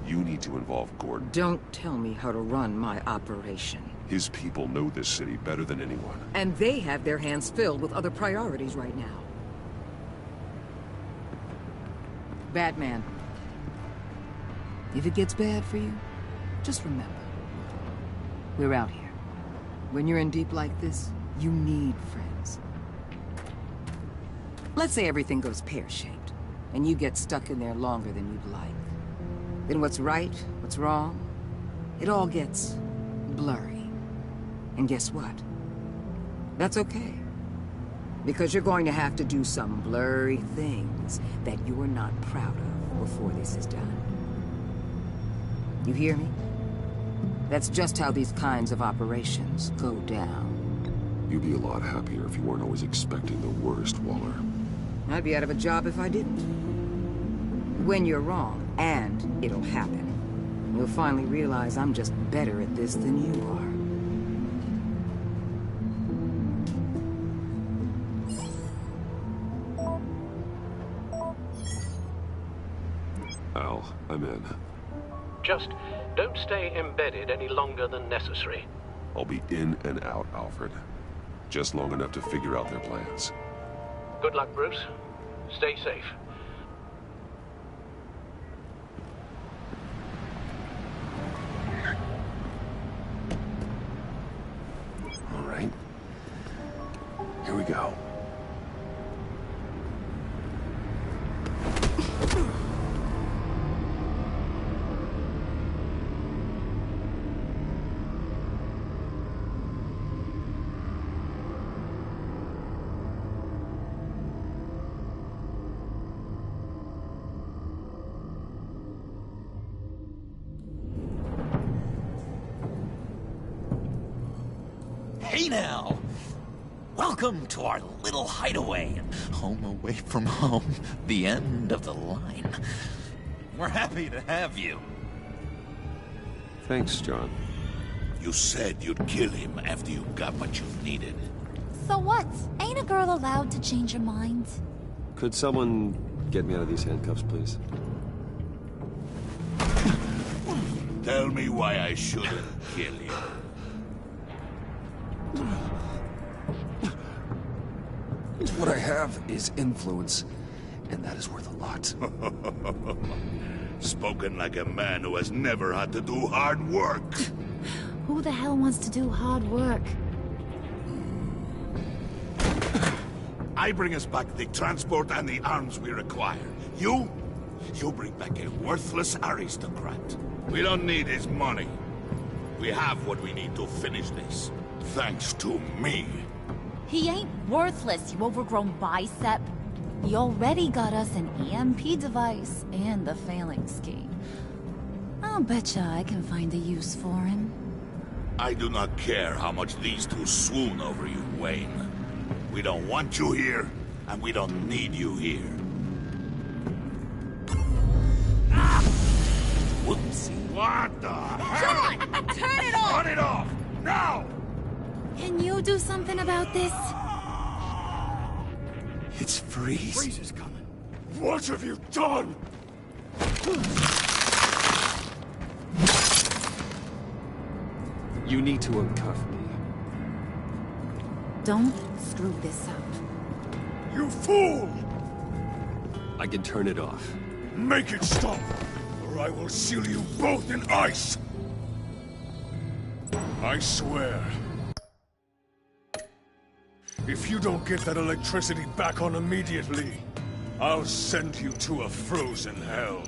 You need to involve Gordon. Don't tell me how to run my operation. His people know this city better than anyone. And they have their hands filled with other priorities right now. Batman. If it gets bad for you, just remember. We're out here. When you're in deep like this, you need friends. Let's say everything goes pear-shaped, and you get stuck in there longer than you'd like. Then what's right, what's wrong, it all gets blurry. And guess what? That's okay. Because you're going to have to do some blurry things that you're not proud of before this is done. You hear me? That's just how these kinds of operations go down. You'd be a lot happier if you weren't always expecting the worst, Waller. I'd be out of a job if I didn't. When you're wrong, and it'll happen, you'll finally realize I'm just better at this than you are. Al, I'm in. Just don't stay embedded any longer than necessary. I'll be in and out, Alfred. Just long enough to figure out their plans. Good luck, Bruce. Stay safe. All right. Here we go. Hey now! Welcome to our little hideaway. Home away from home. The end of the line. We're happy to have you. Thanks, John. You said you'd kill him after you got what you needed. So what? Ain't a girl allowed to change her mind? Could someone get me out of these handcuffs, please? Tell me why I shouldn't kill you. What I have is influence, and that is worth a lot. Spoken like a man who has never had to do hard work. Who the hell wants to do hard work? I bring us back the transport and the arms we require. You bring back a worthless aristocrat. We don't need his money. We have what we need to finish this. Thanks to me. He ain't worthless, you overgrown bicep. He already got us an EMP device and the phalanx key. I'll betcha I can find a use for him. I do not care how much these two swoon over you, Wayne. We don't want you here, and we don't need you here. Whoopsie. What the hell? John! Turn it off! Turn it off! Now! Can you do something about this? It's Freeze. Freeze is coming. What have you done? You need to uncuff me. Don't screw this up. You fool! I can turn it off. Make it stop, or I will seal you both in ice! I swear. If you don't get that electricity back on immediately, I'll send you to a frozen hell.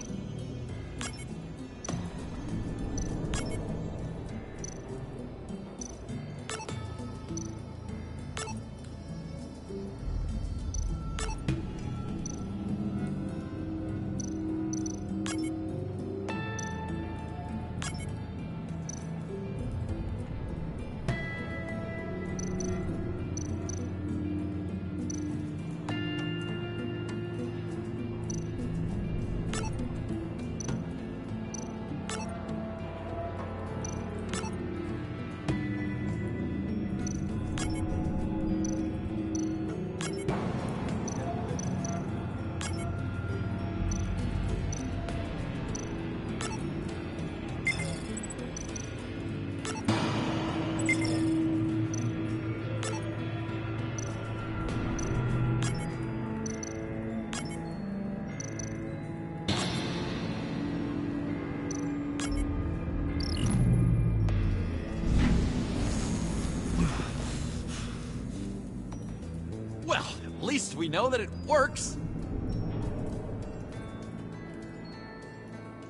Well, at least we know that it works.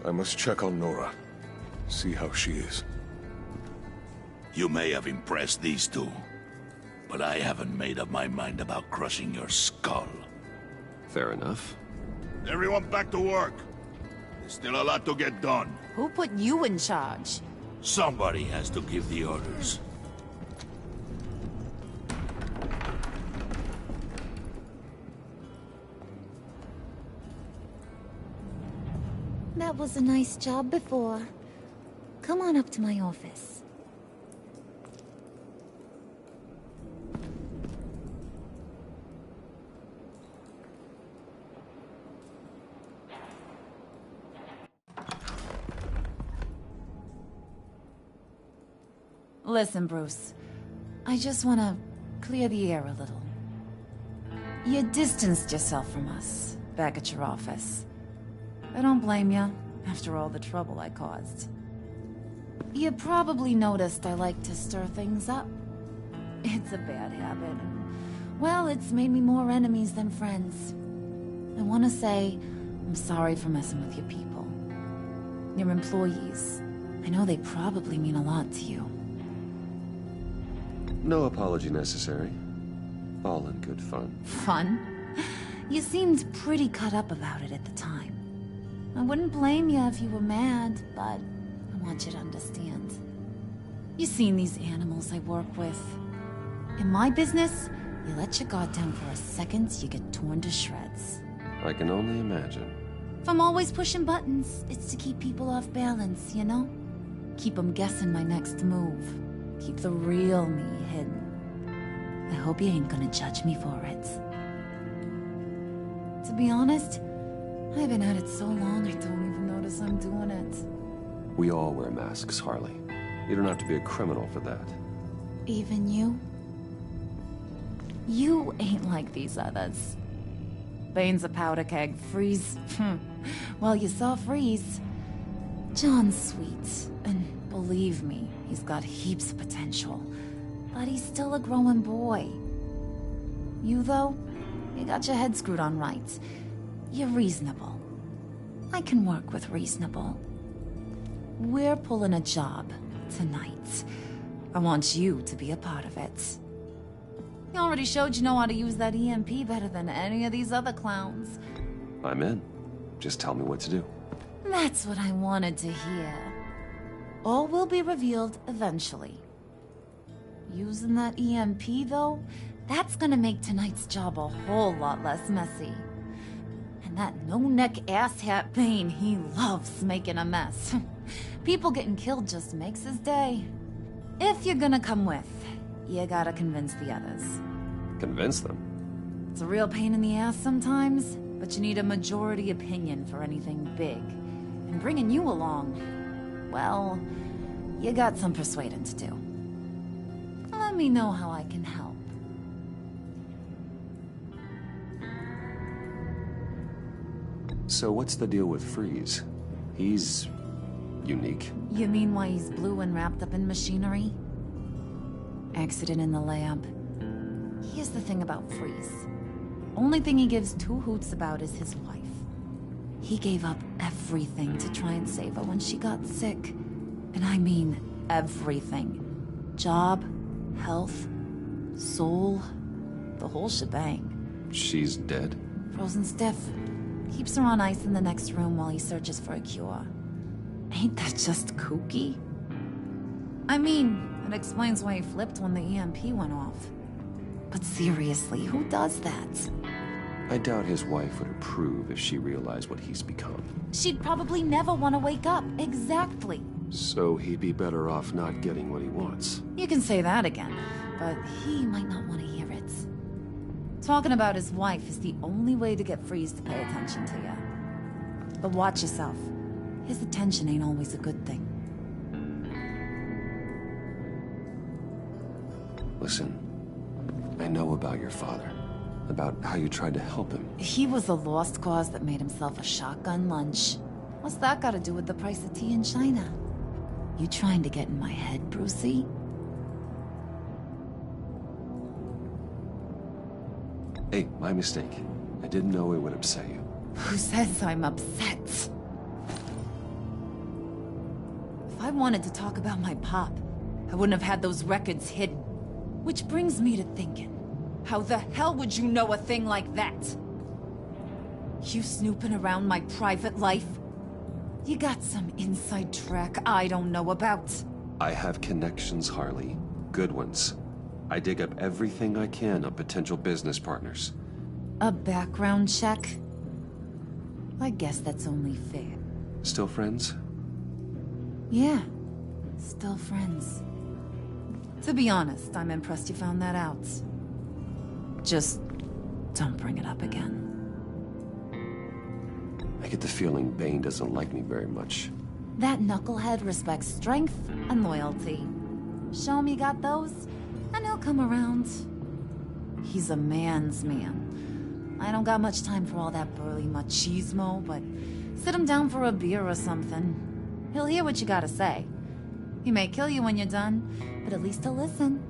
I must check on Nora. See how she is. You may have impressed these two, but I haven't made up my mind about crushing your skull. Fair enough. Everyone back to work. There's still a lot to get done. Who put you in charge? Somebody has to give the orders. That was a nice job before. Come on up to my office. Listen, Bruce. I just want to clear the air a little. You distanced yourself from us, back at your office. I don't blame you, after all the trouble I caused. You probably noticed I like to stir things up. It's a bad habit, and, well, it's made me more enemies than friends. I want to say, I'm sorry for messing with your people. Your employees. I know they probably mean a lot to you. No apology necessary. All in good fun. Fun? You seemed pretty cut up about it at the time. I wouldn't blame you if you were mad, but I want you to understand. You've seen these animals I work with. In my business, you let your guard down for a second, you get torn to shreds. I can only imagine. If I'm always pushing buttons, it's to keep people off balance, you know? Keep them guessing my next move. Keep the real me hidden. I hope you ain't gonna judge me for it. To be honest, I've been at it so long I don't even notice I'm doing it. We all wear masks, Harley. You don't have to be a criminal for that. Even you? You ain't like these others. Bane's a powder keg. Freeze. Well, you saw Freeze. John's sweet, and believe me, he's got heaps of potential. But he's still a growing boy. You, though, you got your head screwed on right. You're reasonable. I can work with reasonable. We're pulling a job tonight. I want you to be a part of it. You already showed you know how to use that EMP better than any of these other clowns. I'm in. Just tell me what to do. That's what I wanted to hear. All will be revealed eventually. Using that EMP, though, that's gonna make tonight's job a whole lot less messy. And that no-neck asshat Bane, he loves making a mess. People getting killed just makes his day. If you're gonna come with, you gotta convince the others. Convince them? It's a real pain in the ass sometimes, but you need a majority opinion for anything big. And bringing you along, well, you got some persuading to do. Let me know how I can help. So what's the deal with Freeze? He's unique. You mean why he's blue and wrapped up in machinery? Accident in the lab. Here's the thing about Freeze. Only thing he gives two hoots about is his wife. He gave up everything to try and save her when she got sick. And I mean everything. Job, health, soul, the whole shebang. She's dead? Frozen stiff. Keeps her on ice in the next room while he searches for a cure. Ain't that just kooky? I mean, it explains why he flipped when the EMP went off. But seriously, who does that? I doubt his wife would approve if she realized what he's become. She'd probably never want to wake up. Exactly. So he'd be better off not getting what he wants. You can say that again, but he might not want to hear it. Talking about his wife is the only way to get Freeze to pay attention to you. But watch yourself. His attention ain't always a good thing. Listen, I know about your father. About how you tried to help him. He was a lost cause that made himself a shotgun lunch. What's that got to do with the price of tea in China? You trying to get in my head, Brucey? Hey, my mistake. I didn't know it would upset you. Who says I'm upset? If I wanted to talk about my pop, I wouldn't have had those records hidden. Which brings me to thinking, how the hell would you know a thing like that? You snooping around my private life? You got some inside track I don't know about. I have connections, Harley. Good ones. I dig up everything I can on potential business partners. A background check? I guess that's only fair. Still friends? Yeah, still friends. To be honest, I'm impressed you found that out. Just don't bring it up again. I get the feeling Bane doesn't like me very much. That knucklehead respects strength and loyalty. Show him you got those, and he'll come around. He's a man's man. I don't got much time for all that burly machismo, but sit him down for a beer or something. He'll hear what you gotta say. He may kill you when you're done, but at least he'll listen.